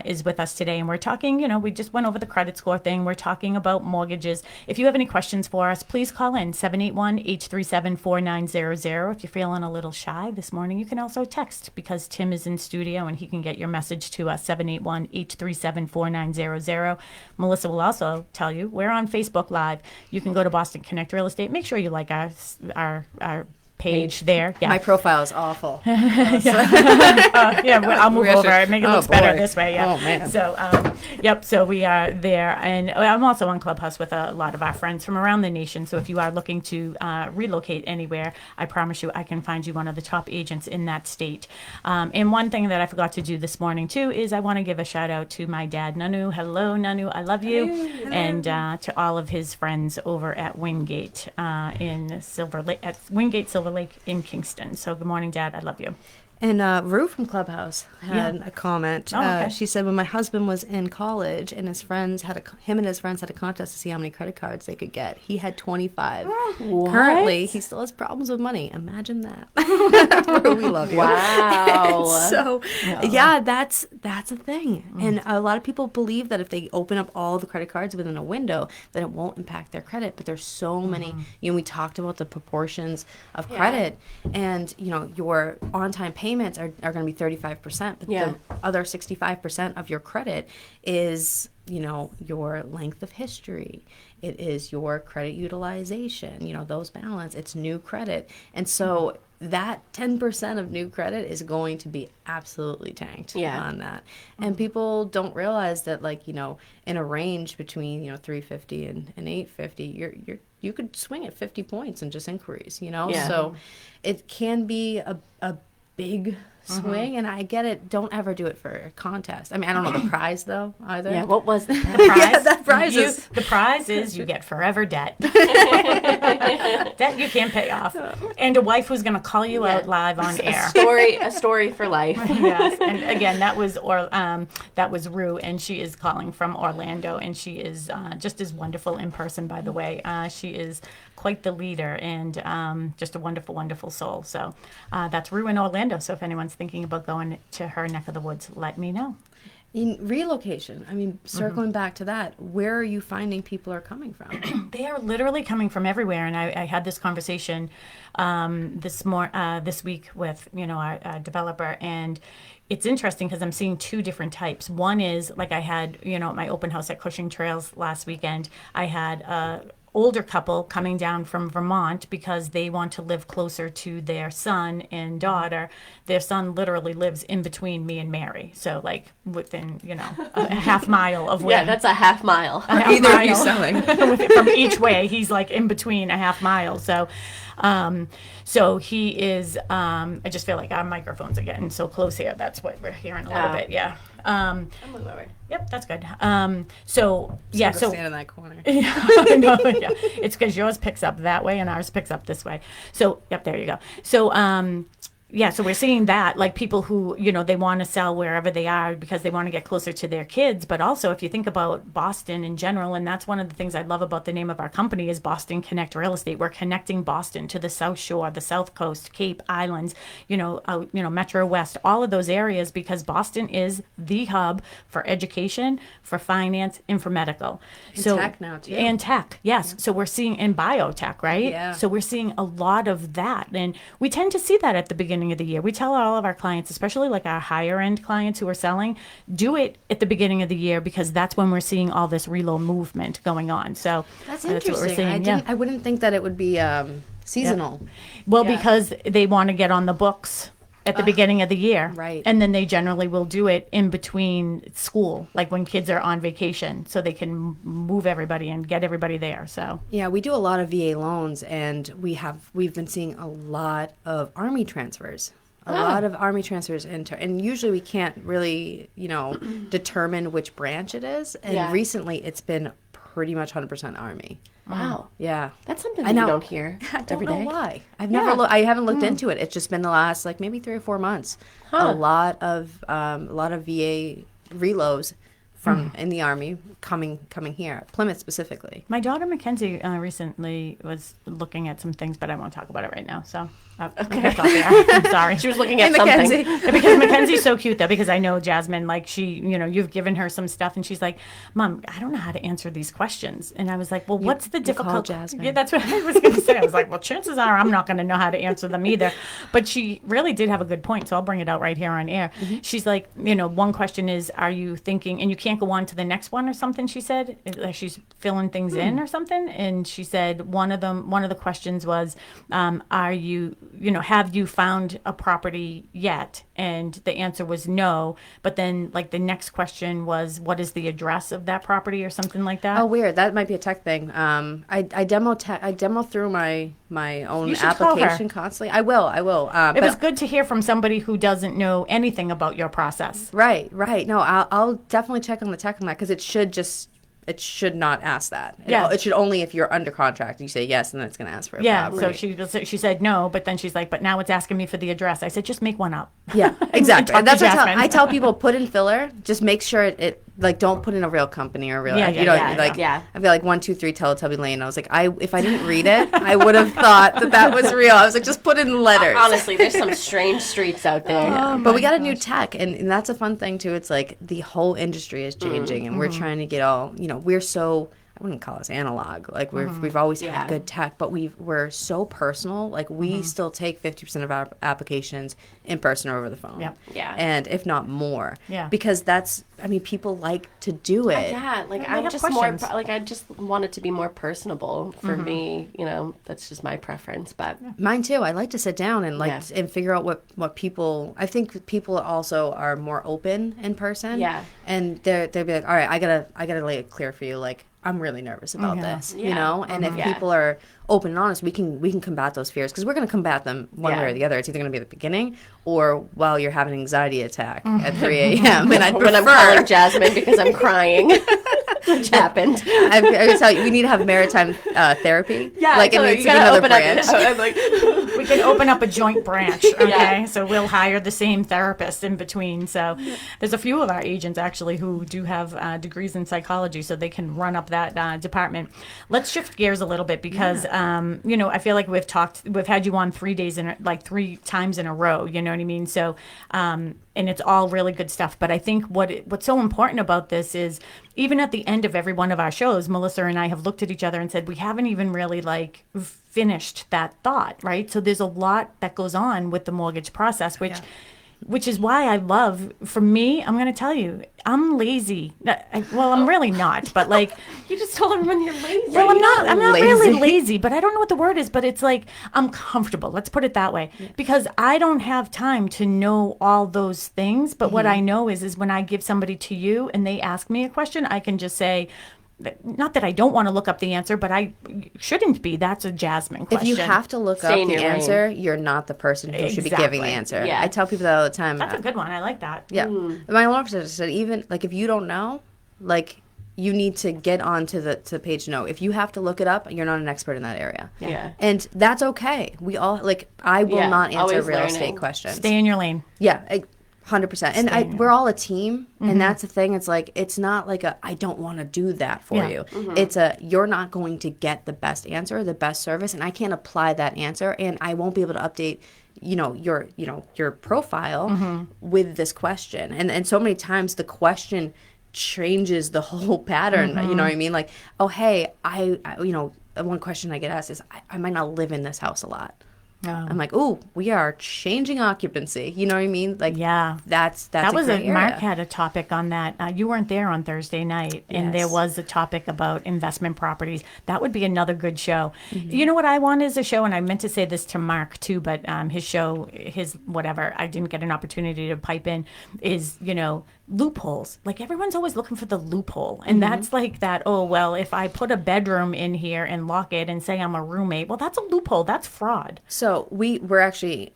Speaker 1: is with us today. And we're talking, you know, we just went over the credit score thing. We're talking about mortgages. If you have any questions for us, please call in 781-837-4900. If you're feeling a little shy this morning, you can also text, because Tim is in studio and he can get your message to us, 781-837-4900. Melissa will also tell you we're on Facebook Live. You can go to Boston Connect Real Estate. Make sure you like our page there. Yeah.
Speaker 3: My profile is awful.
Speaker 1: I'll move over and make it look better
Speaker 3: boy.
Speaker 1: this way. Yeah.
Speaker 3: Oh, man.
Speaker 1: So, so we are there. And I'm also on Clubhouse with a lot of our friends from around the nation. So if you are looking to relocate anywhere, I promise you I can find you one of the top agents in that state. And one thing that I forgot to do this morning, too, is I want to give a shout out to my dad, Nanu. Hello, Nanu. I love you.
Speaker 2: Hello.
Speaker 1: And to all of his friends over at Wingate in Silver Lake, at Wingate Silver Lake in Kingston. So good morning, Dad. I love you.
Speaker 3: And Rue from Clubhouse had a comment.
Speaker 1: Oh, okay.
Speaker 3: She said, when my husband was in college and him and his friends had a contest to see how many credit cards they could get, he had 25.
Speaker 2: What?
Speaker 3: Currently, he still has problems with money. Imagine that. Rue, we love you.
Speaker 2: Wow.
Speaker 3: So, yeah, that's a thing. And a lot of people believe that if they open up all the credit cards within a window, then it won't impact their credit. But there's so many, you know, we talked about the proportions of credit, and, you know, your on-time payments are going to be 35%, but the other 65% of your credit is, you know, your length of history. It is your credit utilization, you know, those balance. It's new credit. And so that 10% of new credit is going to be absolutely tanked on that. And people don't realize that, like, you know, in a range between, you know, 350 and 850, you could swing at 50 points and just inquiries, you know? So it can be a big swing, and I get it. Don't ever do it for a contest. I mean, I don't know the prize though either.
Speaker 2: Yeah, what was the
Speaker 1: The prize,
Speaker 3: that prize is-
Speaker 1: the prize is you get forever debt. Debt you can't pay off. And a wife who's going to call you out live on air.
Speaker 2: A story for life.
Speaker 1: Yes, and again, that was Rue, and she is calling from Orlando, and she is just as wonderful in person. By the way, she is quite the leader and just a wonderful, wonderful soul. So that's Rue in Orlando. So if anyone's thinking about going to her neck of the woods, let me know.
Speaker 3: In relocation, I mean, circling back to that, where are you finding people are coming from?
Speaker 1: They are literally coming from everywhere, and I had this conversation this week with our developer, and it's interesting because I'm seeing two different types. One is like I had at my open house at Cushing Trails last weekend. I had a older couple coming down from Vermont because they want to live closer to their son and daughter. Their son literally lives in between me and Mary, so like within a half mile of where.
Speaker 2: Yeah, that's a half mile.
Speaker 3: Either of you selling.
Speaker 1: From each way, he's like in between a half mile. So, so he is. I just feel like our microphones are getting so close here. That's what we're hearing a little bit. Yeah.
Speaker 2: I'm moving over.
Speaker 1: Yep, that's good. So yeah, so
Speaker 3: stand in that corner.
Speaker 1: I know, yeah. It's because yours picks up that way and ours picks up this way. So yep, there you go. So yeah, so we're seeing that, like people who, they want to sell wherever they are because they want to get closer to their kids. But also, if you think about Boston in general, and that's one of the things I love about the name of our company is Boston Connect Real Estate. We're connecting Boston to the South Shore, the South Coast, Cape Islands, Metro West, all of those areas, because Boston is the hub for education, for finance, and for medical.
Speaker 3: And tech now, too.
Speaker 1: And tech, yes. Yeah. So we're seeing in biotech, right?
Speaker 3: Yeah.
Speaker 1: So we're seeing a lot of that. And we tend to see that at the beginning of the year. We tell all of our clients, especially like our higher end clients who are selling, do it at the beginning of the year because that's when we're seeing all this reload movement going on. So
Speaker 3: That's
Speaker 1: what
Speaker 3: interesting.
Speaker 1: we're seeing.
Speaker 3: I wouldn't think that it would be seasonal.
Speaker 1: Well, because they want to get on the books at the beginning of the year.
Speaker 3: Right.
Speaker 1: And then they generally will do it in between school, like when kids are on vacation, so they can move everybody and get everybody there. So
Speaker 3: Yeah, we do a lot of VA loans, and we've been seeing a lot of Army transfers. A lot of Army transfers and usually we can't really, determine which branch it is. And recently it's been pretty much 100% Army.
Speaker 2: Wow.
Speaker 3: Yeah.
Speaker 2: That's something that you don't hear
Speaker 3: I don't
Speaker 2: every
Speaker 3: know
Speaker 2: day.
Speaker 3: why. I haven't looked into it. It's just been the last maybe 3 or 4 months. A lot of VA reloads from in the Army coming here, Plymouth specifically.
Speaker 1: my daughter Mackenzie recently was looking at some things, but I won't talk about it right now. So okay, I'm sorry.
Speaker 2: She was looking at
Speaker 3: Hey,
Speaker 2: something.
Speaker 3: Mackenzie.
Speaker 1: Because Mackenzie's so cute though, because I know Jazmine, like you've given her some stuff and she's like, Mom, I don't know how to answer these questions. And I was like, well, what's the difficult?
Speaker 3: Jazmine.
Speaker 1: Yeah, that's what I was going to say. I was like, well, chances are I'm not going to know how to answer them either. But she really did have a good point. So I'll bring it out right here on air.
Speaker 3: Mm-hmm.
Speaker 1: She's like, one question is, are you thinking, and you can't go on to the next one or something, she said, like she's filling things in or something. And she said, one of the questions was, are you, have you found a property yet? And the answer was no. But then like the next question was, what is the address of that property or something like that?
Speaker 3: Oh, weird. That might be a tech thing. I demo through my own
Speaker 1: You should call her.
Speaker 3: application constantly. I will.
Speaker 1: It was good to hear from somebody who doesn't know anything about your process.
Speaker 3: Right. No, I'll definitely check on the tech on that because it should not ask that.
Speaker 1: Yeah.
Speaker 3: It should only if you're under contract. You say yes, and then it's going to ask for a
Speaker 1: Yeah,
Speaker 3: property.
Speaker 1: so she said no, but then she's like, but now it's asking me for the address. I said, just make one up.
Speaker 3: Yeah, exactly.
Speaker 1: Talk
Speaker 3: And that's
Speaker 1: to
Speaker 3: what
Speaker 1: Jazmine.
Speaker 3: I tell people: put in filler. Just make sure it don't put in a real company or a real.
Speaker 1: Yeah,
Speaker 3: I feel like 123 Teletubby Lane. I was like, if I didn't read it, I would have thought that was real. I was like, just put in letters.
Speaker 2: Honestly, there's some strange streets out there.
Speaker 3: But we got a new tech, and that's a fun thing too. It's like the whole industry is changing, and we're trying to get all. We're so. I wouldn't call us analog. Like we've always had good tech, but we're so personal. Like we still take 50% of our applications in person or over the phone.
Speaker 1: Yep.
Speaker 2: Yeah.
Speaker 3: And if not more.
Speaker 1: Yeah.
Speaker 3: Because people like to do it.
Speaker 2: Yeah, like
Speaker 1: they
Speaker 2: I'm
Speaker 1: have
Speaker 2: just
Speaker 1: questions.
Speaker 2: I just want it to be more personable for me. That's just my preference. But
Speaker 3: Mine too. I like to sit down and
Speaker 2: Yeah.
Speaker 3: and figure out what people. I think people also are more open in person.
Speaker 2: Yeah.
Speaker 3: And they'll be like, all right, I gotta lay it clear for you. Like I'm really nervous about this, you
Speaker 2: Yeah.
Speaker 3: know? And if people are open and honest, we can combat those fears, because we're going to combat them one way or the other. It's either going to be at the beginning or while you're having an anxiety attack at 3 a.m. And
Speaker 2: when I'm calling Jazmine because I'm crying. Which happened.
Speaker 3: I'm going to tell you, we need to have maritime therapy.
Speaker 2: Yeah,
Speaker 3: like, it
Speaker 2: so
Speaker 3: needs
Speaker 2: you
Speaker 3: to be
Speaker 2: gotta
Speaker 3: another
Speaker 2: open
Speaker 3: branch.
Speaker 2: up. I'm like,
Speaker 1: We can open up a joint branch, okay?
Speaker 2: Yeah.
Speaker 1: So we'll hire the same therapist in between. So there's a few of our agents actually who do have degrees in psychology, so they can run up that department. Let's shift gears a little bit because, you know, I feel like we've had you on 3 days three times in a row. You know what I mean? So, and it's all really good stuff. But I think what's so important about this is, even at the end of every one of our shows, Melissa and I have looked at each other and said, we haven't even really like finished that thought, right? So there's a lot that goes on with the mortgage process, which is why I love, for me, I'm going to tell you, I'm lazy. Well, I'm really not, but like,
Speaker 2: you just told everyone you're lazy.
Speaker 1: well, I'm not really
Speaker 3: lazy.
Speaker 1: lazy, but I don't know what the word is, but it's like, I'm comfortable. Let's put it that way, because I don't have time to know all those things. But what I know is when I give somebody to you and they ask me a question, I can just say, not that I don't want to look up the answer, but I shouldn't be. That's a Jazmine question.
Speaker 3: If you have to look
Speaker 2: Stay
Speaker 3: up
Speaker 2: in
Speaker 3: the
Speaker 2: your lane.
Speaker 3: answer, you're not the person who should be giving the
Speaker 1: Exactly.
Speaker 3: answer.
Speaker 2: Yeah.
Speaker 3: I tell people that all the time.
Speaker 1: That's a good one. I like that.
Speaker 3: Yeah. My alarm system said, even like if you don't know, like you need to get onto the page to know. If you have to look it up, you're not an expert in that area.
Speaker 2: Yeah.
Speaker 3: And that's okay. We all, like, I will
Speaker 2: Yeah,
Speaker 3: not answer
Speaker 2: always
Speaker 3: real
Speaker 2: learning.
Speaker 3: estate questions.
Speaker 1: Stay in your lane.
Speaker 3: Yeah, 100%. And we're all a team, and that's the thing. It's like, it's not like I don't want to do that for
Speaker 1: Yeah.
Speaker 3: you. It's you're not going to get the best answer, the best service, and I can't apply that answer, and I won't be able to update your profile with this question. And so many times the question changes the whole pattern. You know what I mean? Like, oh, hey, I one question I get asked is, I might not live in this house a lot. I'm like, oh, we are changing occupancy. You know what I mean? Like,
Speaker 1: Yeah.
Speaker 3: that
Speaker 1: was
Speaker 3: a great
Speaker 1: Mark
Speaker 3: area.
Speaker 1: had a topic on that. You weren't there on Thursday night, and there
Speaker 3: Yes.
Speaker 1: was a topic about investment properties. That would be another good show.
Speaker 3: Mm-hmm.
Speaker 1: You know what I want is a show, and I meant to say this to Mark too, but his show, whatever, I didn't get an opportunity to pipe in, is, loopholes. Like, everyone's always looking for the loophole. And that's like that, oh, well, if I put a bedroom in here and lock it and say I'm a roommate, well, that's a loophole. That's fraud.
Speaker 3: So we're actually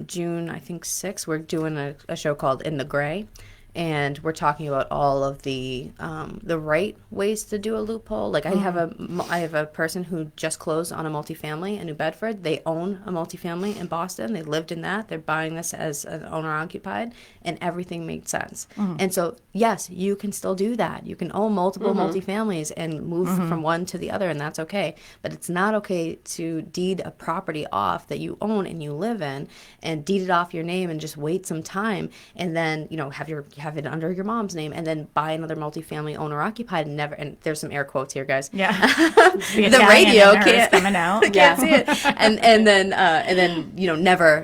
Speaker 3: June, I think 6th, we're doing a show called In the Gray, and we're talking about all of the right ways to do a loophole. Like, I have a person who just closed on a multifamily in New Bedford. They own a multifamily in Boston. They lived in that. They're buying this as an owner occupied, and everything made sense. And so, yes, you can still do that. You can own multiple multifamilies and move from one to the other, and that's okay. But it's not okay to deed a property off that you own and you live in, and deed it off your name and just wait some time, and then have it under your mom's name, and then buy another multifamily owner occupied, and never. And there's some air quotes here, guys.
Speaker 1: Yeah.
Speaker 3: The radio can't
Speaker 1: coming out.
Speaker 3: can't see it, and then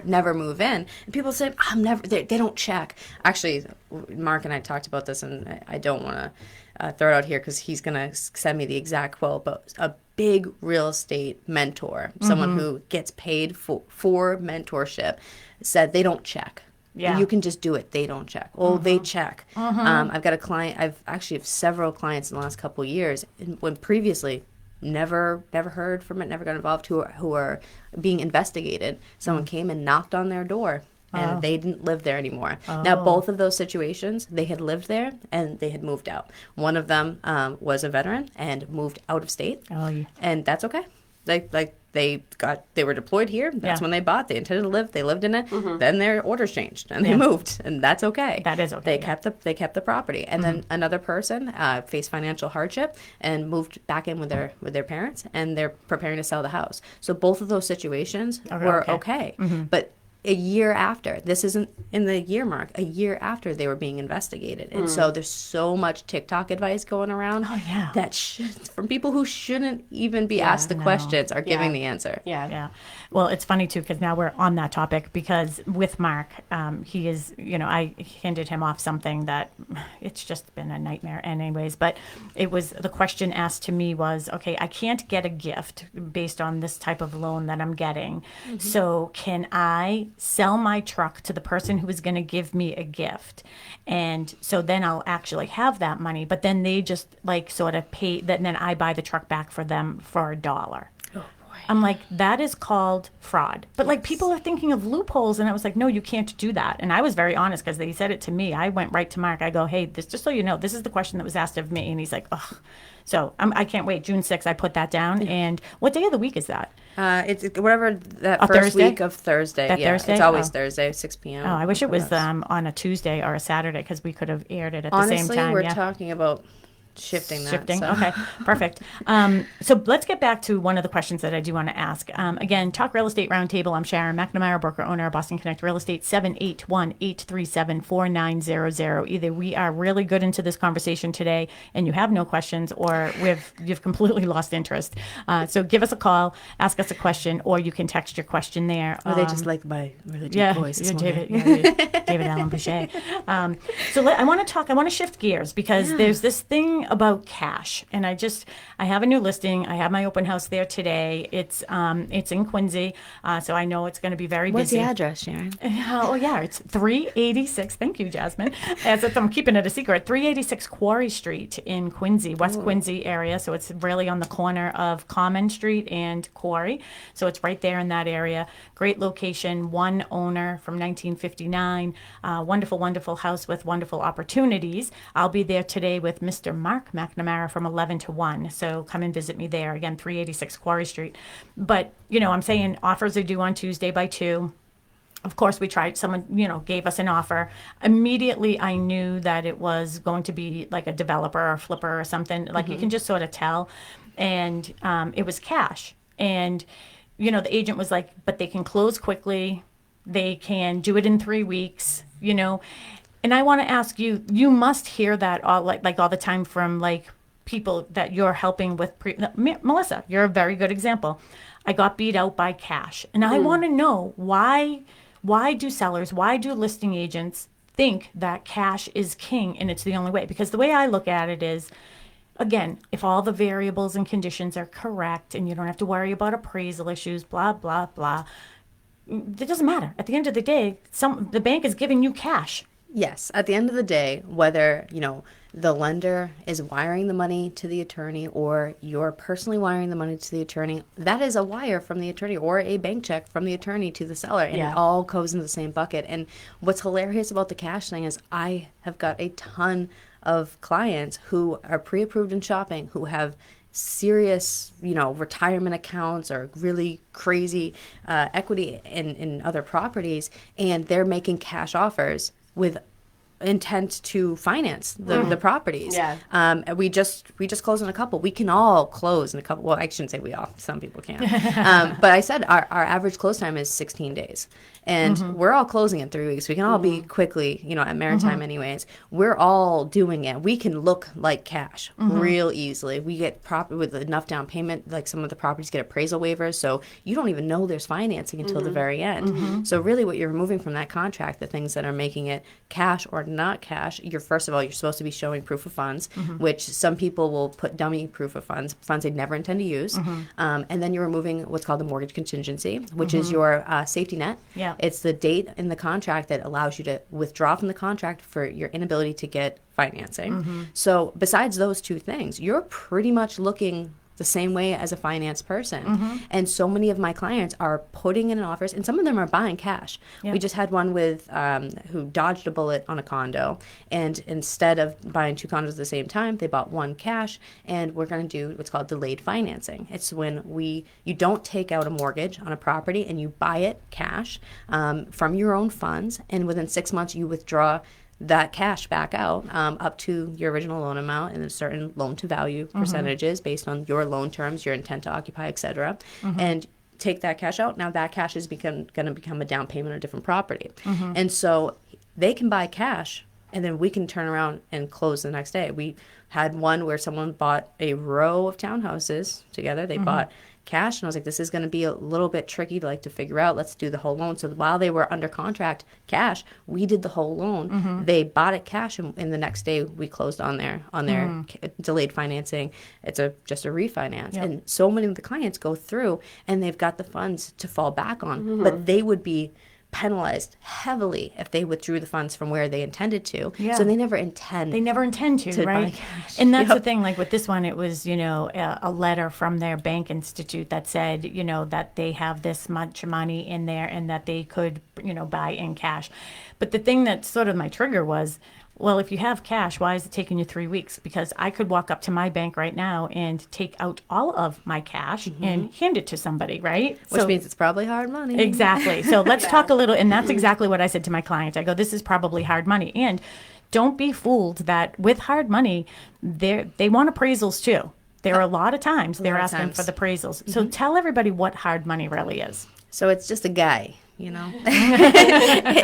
Speaker 3: never move in. And people say, I'm never. They don't check. Actually, Mark and I talked about this, and I don't want to throw it out here because he's gonna send me the exact quote. But a big real estate mentor, someone who gets paid for mentorship, said they don't check.
Speaker 1: Yeah.
Speaker 3: You can just do it. They don't check. Oh, they check. I've got a client. I've actually have several clients in the last couple of years, when previously never heard from it, never got involved, who are being investigated. Someone came and knocked on their door, and they didn't live there anymore. Now, both of those situations, they had lived there and they had moved out. One of them was a veteran and moved out of state, and that's okay. They were deployed here. That's when they bought. They intended to live. They lived in it. Then their orders changed and they moved, and that's okay.
Speaker 1: That is okay.
Speaker 3: They kept the property. And then another person faced financial hardship and moved back in with their parents, and they're preparing to sell the house. So both of those situations were okay. But a year after, this isn't in the year mark, a year after they were being investigated. And so there's so much TikTok advice going around that from people who shouldn't even be asked the questions are giving the answer.
Speaker 1: Yeah. Well, it's funny too, because now we're on that topic, because with Mark, he is, I handed him off something that it's just been a nightmare anyways, but it was, the question asked to me was, okay, I can't get a gift based on this type of loan that I'm getting. So can I me sell my truck to the person who was going to give me a gift. And so then I'll actually have that money, but then they just like sort of pay that, and then I buy the truck back for them for $1. I'm like, that is called fraud. But like people are thinking of loopholes, and I was like, no, you can't do that. And I was very honest because they said it to me. I went right to Mark. I go, hey, this, just so you know, this is the question that was asked of me. And he's like, ugh. So I can't wait. June 6th, I put that down. And what day of the week is that?
Speaker 3: It's whatever that first
Speaker 1: Thursday?
Speaker 3: week of Thursday.
Speaker 1: That
Speaker 3: yeah,
Speaker 1: Thursday?
Speaker 3: it's always
Speaker 1: Oh.
Speaker 3: Thursday, 6 p.m.
Speaker 1: Oh, I wish it was
Speaker 3: for us.
Speaker 1: on a Tuesday or a Saturday because we could have aired it at the
Speaker 3: Honestly,
Speaker 1: same time.
Speaker 3: we're
Speaker 1: Yeah.
Speaker 3: talking about shifting that.
Speaker 1: Shifting.
Speaker 3: so.
Speaker 1: Okay, perfect. So let's get back to one of the questions that I do want to ask. Again, Talk Real Estate Roundtable. I'm Sharon McNamara, broker owner of Boston Connect Real Estate, 781-837-4900. Either we are really good into this conversation today and you have no questions, or you've completely lost interest. So give us a call, ask us a question, or you can text your question there.
Speaker 3: Or they just like my really deep
Speaker 1: Yeah,
Speaker 3: voice. this
Speaker 1: you're
Speaker 3: morning.
Speaker 1: David Allen Boucher. So I want to shift gears because there's this thing about cash, and I have a new listing. I have my open house there today. It's in Quincy, so I know it's going to be very
Speaker 3: What's
Speaker 1: busy.
Speaker 3: the address, Sharon?
Speaker 1: Oh yeah, it's 386. Thank you, Jazmine. As if I'm keeping it a secret, 386 Quarry Street in Quincy, West Quincy area. So it's really on the corner of Common Street and Quarry. So it's right there in that area. Great location. One owner from 1959. Wonderful, wonderful house with wonderful opportunities. I'll be there today with Mr. Mark McNamara from 11 to 1. So come and visit me there. Again, 386 Quarry Street. But I'm saying offers are due on Tuesday by 2. Of course, we tried, someone, gave us an offer. Immediately, I knew that it was going to be like a developer or flipper or something. Like you can just sort of tell. And it was cash. And, the agent was like, but they can close quickly. They can do it in 3 weeks, And I want to ask you, you must hear that all all the time from people that you're helping with. Melissa, you're a very good example. I got beat out by cash. And I want to know why do sellers, why do listing agents think that cash is king and it's the only way? Because the way I look at it is, again, if all the variables and conditions are correct and you don't have to worry about appraisal issues, blah, blah, blah, it doesn't matter. At the end of the day, the bank is giving you cash.
Speaker 3: Yes. At the end of the day, whether, the lender is wiring the money to the attorney or you're personally wiring the money to the attorney, that is a wire from the attorney or a bank check from the attorney to the seller. And it all goes in the same bucket. And what's hilarious about the cash thing is I have got a ton of clients who are pre-approved in shopping, who have serious, retirement accounts or really crazy equity in other properties, and they're making cash offers with intent to finance the properties.
Speaker 2: Yeah.
Speaker 3: We just closed on a couple. We can all close in a couple. Well, I shouldn't say we all. Some people can't. But I said our average close time is 16 days. And we're all closing in 3 weeks. We can all be quickly, at Maritime anyways. We're all doing it. We can look like cash real easily. We get property with enough down payment, like some of the properties get appraisal waivers, so you don't even know there's financing until the very end. So really what you're removing from that contract, the things that are making it cash or not cash, first of all, you're supposed to be showing proof of funds, which some people will put dummy proof of funds they never intend to use. And then you're removing what's called the mortgage contingency, which is your safety net.
Speaker 1: Yeah.
Speaker 3: It's the date in the contract that allows you to withdraw from the contract for your inability to get financing. So besides those two things, you're pretty much looking the same way as a finance person. And so many of my clients are putting in offers, and some of them are buying cash. We just had one with who dodged a bullet on a condo, and instead of buying 2 condos at the same time, they bought one cash, and we're going to do what's called delayed financing. It's when you don't take out a mortgage on a property and you buy it cash from your own funds, and within 6 months you withdraw that cash back out up to your original loan amount and a certain loan to value percentages based on your loan terms, your intent to occupy, et cetera. And take that cash out. Now that cash is going to become a down payment on a different property. And so they can buy cash and then we can turn around and close the next day. We had one where someone bought a row of townhouses together. They bought cash, and I was like, this is going to be a little bit tricky to figure out. Let's do the whole loan. So while they were under contract cash, we did the whole loan. They bought it cash, and the next day we closed on their delayed financing. It's just a refinance. And so many of the clients go through and they've got the funds to fall back on, but they would be penalized heavily if they withdrew the funds from where they intended to.
Speaker 1: Yeah.
Speaker 3: So they never intend.
Speaker 1: They never intend to,
Speaker 3: to buy
Speaker 1: right?
Speaker 3: cash.
Speaker 1: And that's
Speaker 3: Yep.
Speaker 1: the thing. Like with this one, it was, a letter from their bank institute that said, that they have this much money in there and that they could, buy in cash. But the thing that sort of my trigger was, well, if you have cash, why is it taking you 3 weeks? Because I could walk up to my bank right now and take out all of my cash and hand it to somebody, right?
Speaker 3: Which means it's probably hard money.
Speaker 1: Exactly. So let's talk a little, and that's exactly what I said to my client. I go, this is probably hard money. And don't be fooled that with hard money, they want appraisals too. There are a lot of times they're asking for the appraisals. So tell everybody what hard money really is.
Speaker 3: So it's just a guy,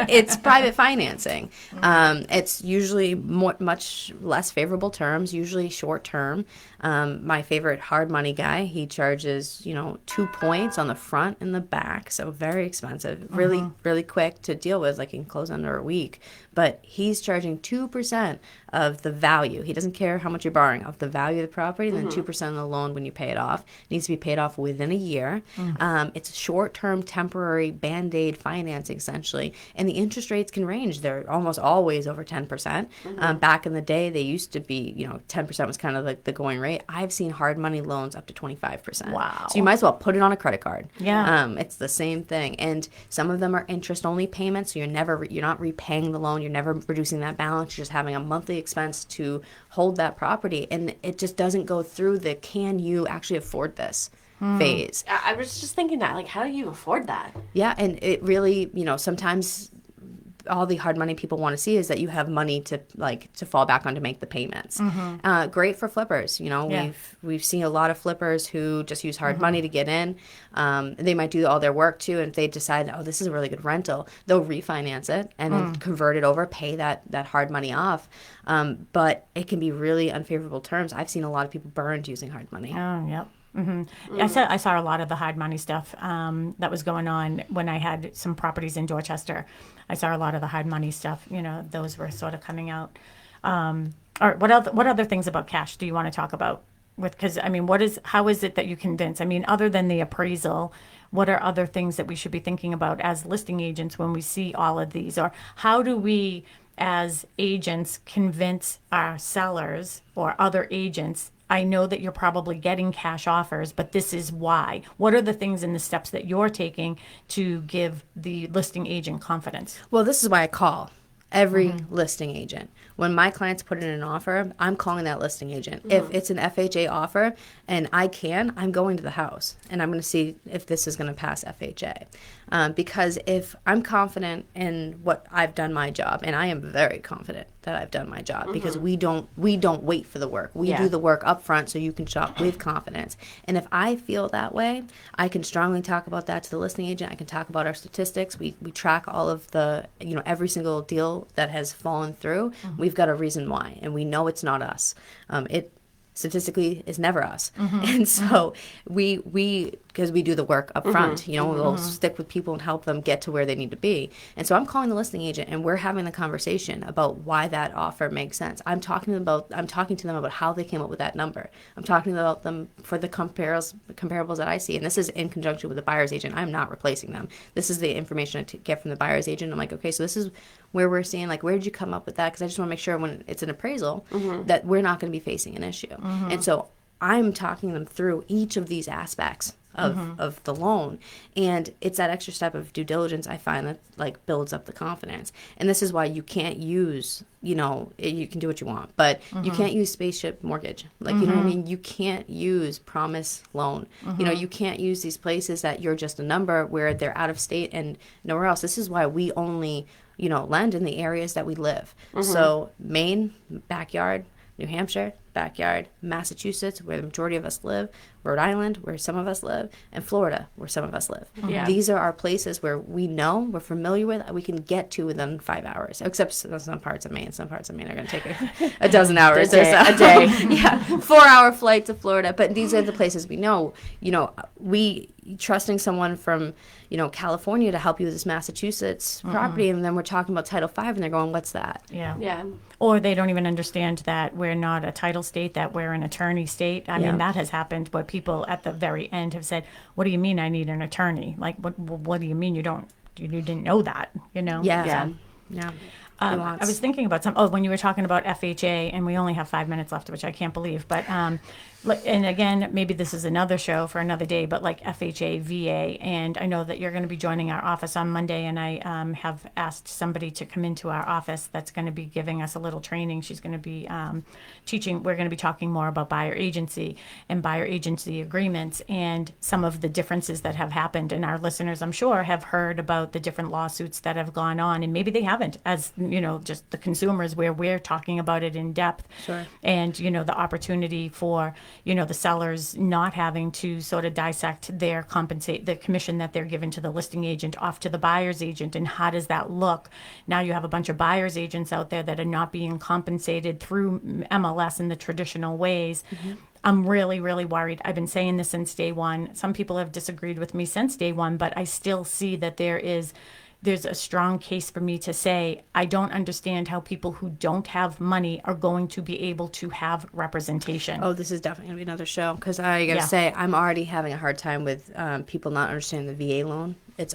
Speaker 3: It's private financing. It's usually much less favorable terms, usually short term. My favorite hard money guy, he charges, 2 points on the front and the back. So very expensive, really, really quick to deal with. Like, he can close under a week. But he's charging 2% of the value. He doesn't care how much you're borrowing, of the value of the property, and then 2% of the loan when you pay it off. It needs to be paid off within a year. It's short-term, temporary, Band-Aid financing, essentially. And the interest rates can range. They're almost always over 10%. Back in the day, they used to be, 10% was kind of like the going rate. I've seen hard money loans up to 25%.
Speaker 1: Wow.
Speaker 3: So you might as well put it on a credit card.
Speaker 1: Yeah.
Speaker 3: It's the same thing. And some of them are interest-only payments, so you're not repaying the loan. You're never reducing that balance. You're just having a monthly expense to hold that property. And it just doesn't go through the can you actually afford this phase.
Speaker 2: I was just thinking that, like, how do you afford that?
Speaker 3: Yeah, and it really, sometimes all the hard money people want to see is that you have money to fall back on to make the payments. Great for flippers. We've seen a lot of flippers who just use hard money to get in. They might do all their work too, and if they decide, oh, this is a really good rental, they'll refinance it and then convert it over, pay that hard money off. But it can be really unfavorable terms. I've seen a lot of people burned using hard money.
Speaker 1: Oh, yep. I saw a lot of the hard money stuff that was going on when I had some properties in Dorchester. I saw a lot of the hard money stuff. Those were sort of coming out. Or what other things about cash do you want to talk about? Because how is it that you convince? Other than the appraisal, what are other things that we should be thinking about as listing agents when we see all of these? Or how do we, as agents, convince our sellers or other agents? I know that you're probably getting cash offers, but this is why. What are the things and the steps that you're taking to give the listing agent confidence?
Speaker 3: Well, this is why I call every listing agent. When my clients put in an offer, I'm calling that listing agent. If it's an FHA offer and I'm going to the house and I'm going to see if this is going to pass FHA. Because if I'm confident in what I've done my job, and I am very confident that I've done my job, because we don't wait for the work. We do the work up front so you can shop with confidence. And if I feel that way, I can strongly talk about that to the listing agent. I can talk about our statistics. We track all of the, every single deal that has fallen through. We've got a reason why, and we know it's not us. It statistically is never us. And so we because we do the work up front, we'll stick with people and help them get to where they need to be. And so I'm calling the listing agent and we're having the conversation about why that offer makes sense. I'm talking to them about how they came up with that number. I'm talking about them for the comparables that I see. And this is in conjunction with the buyer's agent. I'm not replacing them. This is the information I get from the buyer's agent. I'm like, okay, so this is where we're seeing, like, where did you come up with that? Because I just want to make sure when it's an appraisal that we're not going to be facing an issue. And so I'm talking them through each of these aspects of the loan. And it's that extra step of due diligence I find that, like, builds up the confidence. And this is why you can't use, you can do what you want, but you can't use spaceship mortgage. Like, you know what I mean? You can't use promise loan. You can't use these places that you're just a number where they're out of state and nowhere else. This is why we only, lend in the areas that we live. So Maine, backyard. New Hampshire, backyard. Massachusetts, where the majority of us live. Rhode Island, where some of us live. And Florida, where some of us live. These are our places where we know, we're familiar with, we can get to within 5 hours. Except some parts of Maine. Some parts of Maine are going to take a dozen hours or so.
Speaker 2: A day.
Speaker 3: 4-hour flight to Florida. But these are the places we know. We trusting someone from, California to help you with this Massachusetts property, and then we're talking about Title V, and they're going, what's that?
Speaker 1: Yeah. Or they don't even understand that we're not a title state, that we're an attorney state. I mean, that has happened where people at the very end have said, what do you mean I need an attorney? Like, what do you mean you don't you didn't know that, you know?
Speaker 3: Yeah.
Speaker 1: I was thinking about when you were talking about FHA, and we only have 5 minutes left, which I can't believe. But, and again, maybe this is another show for another day, but like FHA, VA, and I know that you're going to be joining our office on Monday, and I have asked somebody to come into our office that's going to be giving us a little training. She's going to be teaching, we're going to be talking more about buyer agency and buyer agency agreements and some of the differences that have happened. And our listeners, I'm sure, have heard about the different lawsuits that have gone on, and maybe they haven't, as just the consumers, where we're talking about it in depth.
Speaker 3: Sure.
Speaker 1: And, the opportunity for, the sellers not having to sort of dissect the commission that they're given to the listing agent off to the buyer's agent. And how does that look? Now you have a bunch of buyer's agents out there that are not being compensated through MLS in the traditional ways. Mm-hmm. I'm really, really worried. I've been saying this since day one. Some people have disagreed with me since day one, but I still see that there's a strong case for me to say, I don't understand how people who don't have money are going to be able to have representation.
Speaker 3: Oh, this is definitely going to be another show, because I got to say, I'm already having a hard time with people not understanding the VA loan. It's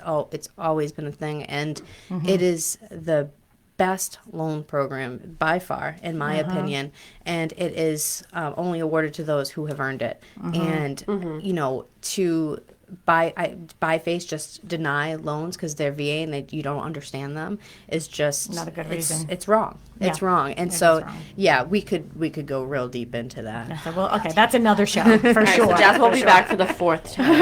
Speaker 3: always been a thing, and it is the best loan program by far, in my opinion, and it is only awarded to those who have earned it. And, to by face just deny loans because they're VA and you don't understand them is just
Speaker 1: not a good reason.
Speaker 3: It's wrong.
Speaker 1: Yeah.
Speaker 3: It's wrong. And so we could go real deep into that.
Speaker 1: Yeah, so, well, okay, that's another show for sure.
Speaker 2: So Jazz will be back for the 4th time.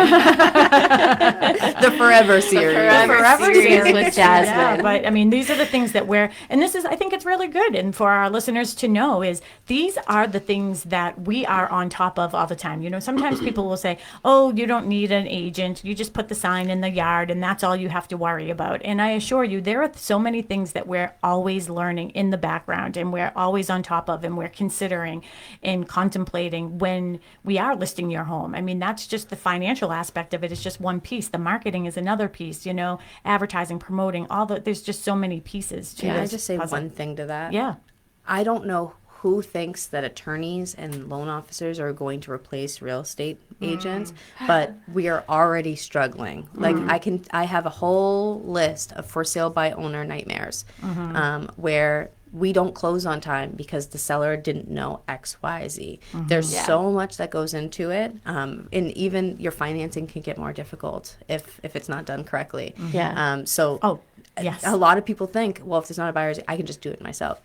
Speaker 3: The Forever series.
Speaker 2: Forever series with Jazmine.
Speaker 1: Yeah, but I mean, these are the things that I think it's really good, and for our listeners to know is these are the things that we are on top of all the time. Sometimes people will say, oh, you don't need an agent. You just put the sign in the yard and that's all you have to worry about. And I assure you, there are so many things that we're always learning in the background and we're always on top of and we're considering and contemplating when we are listing your home. I mean, that's just the financial aspect of it. It's just one piece. The marketing is another piece, advertising, promoting, there's just so many pieces to this.
Speaker 3: Can I just say
Speaker 1: puzzle.
Speaker 3: one thing to that?
Speaker 1: Yeah.
Speaker 3: I don't know who thinks that attorneys and loan officers are going to replace real estate agents, but we are already struggling. Like I have a whole list of for sale by owner nightmares, where we don't close on time because the seller didn't know X, Y, Z. There's so much that goes into it, and even your financing can get more difficult if it's not done correctly.
Speaker 1: Yes.
Speaker 3: A lot of people think, well, if there's not a buyer's, I can just do it myself.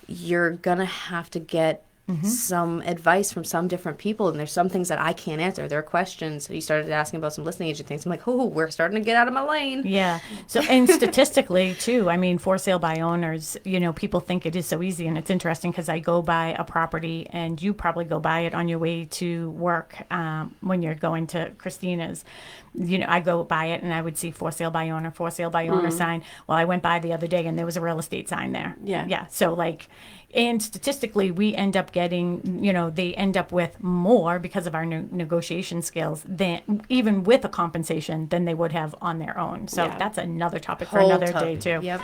Speaker 3: You're going to have to get some advice from some different people, and there's some things that I can't answer. There are questions. You started asking about some listing agent things. I'm like, oh, we're starting to get out of my lane.
Speaker 1: Yeah. So, and statistically too, I mean, for sale by owners, people think it is so easy, and it's interesting because I go by a property, and you probably go by it on your way to work when you're going to Christina's. I go by it and I would see for sale by owner sign. Well, I went by the other day and there was a real estate sign there. Yeah. So and statistically, we end up getting, they end up with more because of our negotiation skills than even with a compensation than they would have on their own. So that's another topic for another day too.
Speaker 3: Yep.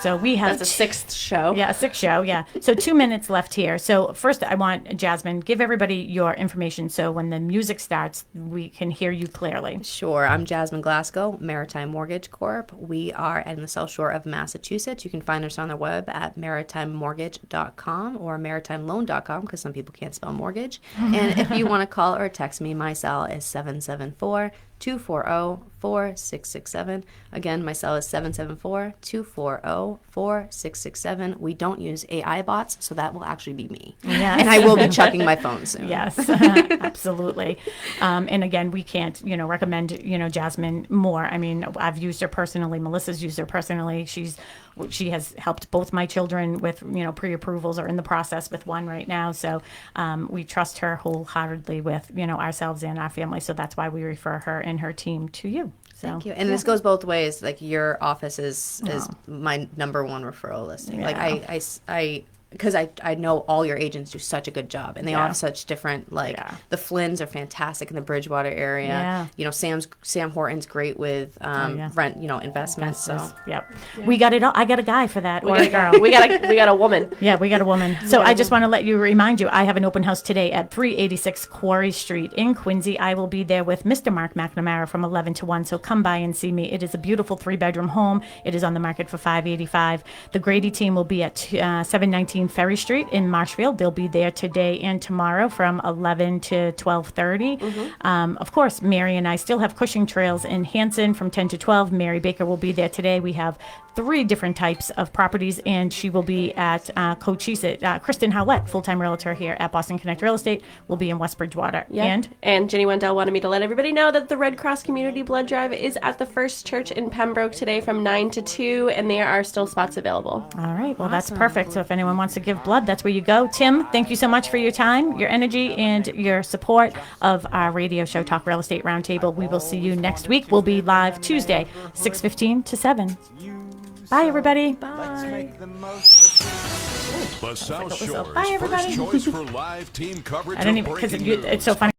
Speaker 1: So we have
Speaker 2: That's a 6th show.
Speaker 1: Yeah, a 6th show. Yeah. So 2 minutes left here. So first, I want Jazmine, give everybody your information so when the music starts, we can hear you clearly.
Speaker 3: Sure. I'm Jazmine Glasgow, Maritime Mortgage Corp. We are in the South Shore of Massachusetts. You can find us on the web at maritimemortgage.com or maritimeloan.com because some people can't spell mortgage. And if you want to call or text me, my cell is 774-240-4667. Again, my cell is 774-240-4667. We don't use AI bots, so that will actually be me.
Speaker 1: Yes.
Speaker 3: And I will be checking my phone soon.
Speaker 1: Yes, absolutely. And again, we can't, recommend, Jazmine more. I mean, I've used her personally. Melissa's used her personally. She has helped both my children with, pre-approvals or in the process with one right now. So we trust her wholeheartedly with, ourselves and our family. So that's why we refer her and her team to you. So,
Speaker 3: thank you. And this goes both ways. Like your office is my number one referral listing.
Speaker 1: Yeah.
Speaker 3: Like I because I know all your agents do such a good job, and they all
Speaker 1: Yeah.
Speaker 3: have such different, like,
Speaker 1: Yeah.
Speaker 3: the Flynns are fantastic in the Bridgewater area.
Speaker 1: Yeah.
Speaker 3: You know, Sam Horton's great with
Speaker 1: yeah.
Speaker 3: rent, investments. So
Speaker 1: Yep. We got it all. I got a guy for that, or a girl.
Speaker 2: We got a woman.
Speaker 1: Yeah, we got a woman. So I just want to remind you, I have an open house today at 386 Quarry Street in Quincy. I will be there with Mr. Mark McNamara from 11 to 1. So come by and see me. It is a beautiful 3-bedroom home. It is on the market for $585. The Grady team will be at 719 Ferry Street in Marshfield. They'll be there today and tomorrow from 11 to 12:30. Of course, Mary and I still have Cushing Trails in Hanson from 10 to 12. Mary Baker will be there today. We have 3 different types of properties, and she will be at Cochise. Kristen Howlett, full-time realtor here at Boston Connect Real Estate, will be in West Bridgewater.
Speaker 2: Yeah. And Jenny Wendell wanted me to let everybody know that the Red Cross Community Blood Drive is at the First Church in Pembroke today from 9 to 2, and there are still spots available.
Speaker 1: All right. Well, that's perfect. So if anyone wants to give blood, that's where you go. Tim, thank you so much for your time, your energy, and your support of our radio show, Talk Real Estate Roundtable. We will see you next week. We'll be live Tuesday, 6:15 to 7. Bye, everybody.
Speaker 2: Bye.
Speaker 5: The South Shore's
Speaker 1: Bye, everybody.
Speaker 5: first choice for live team coverage
Speaker 1: I didn't
Speaker 5: of
Speaker 1: even, because
Speaker 5: breaking news.
Speaker 1: it's so funny.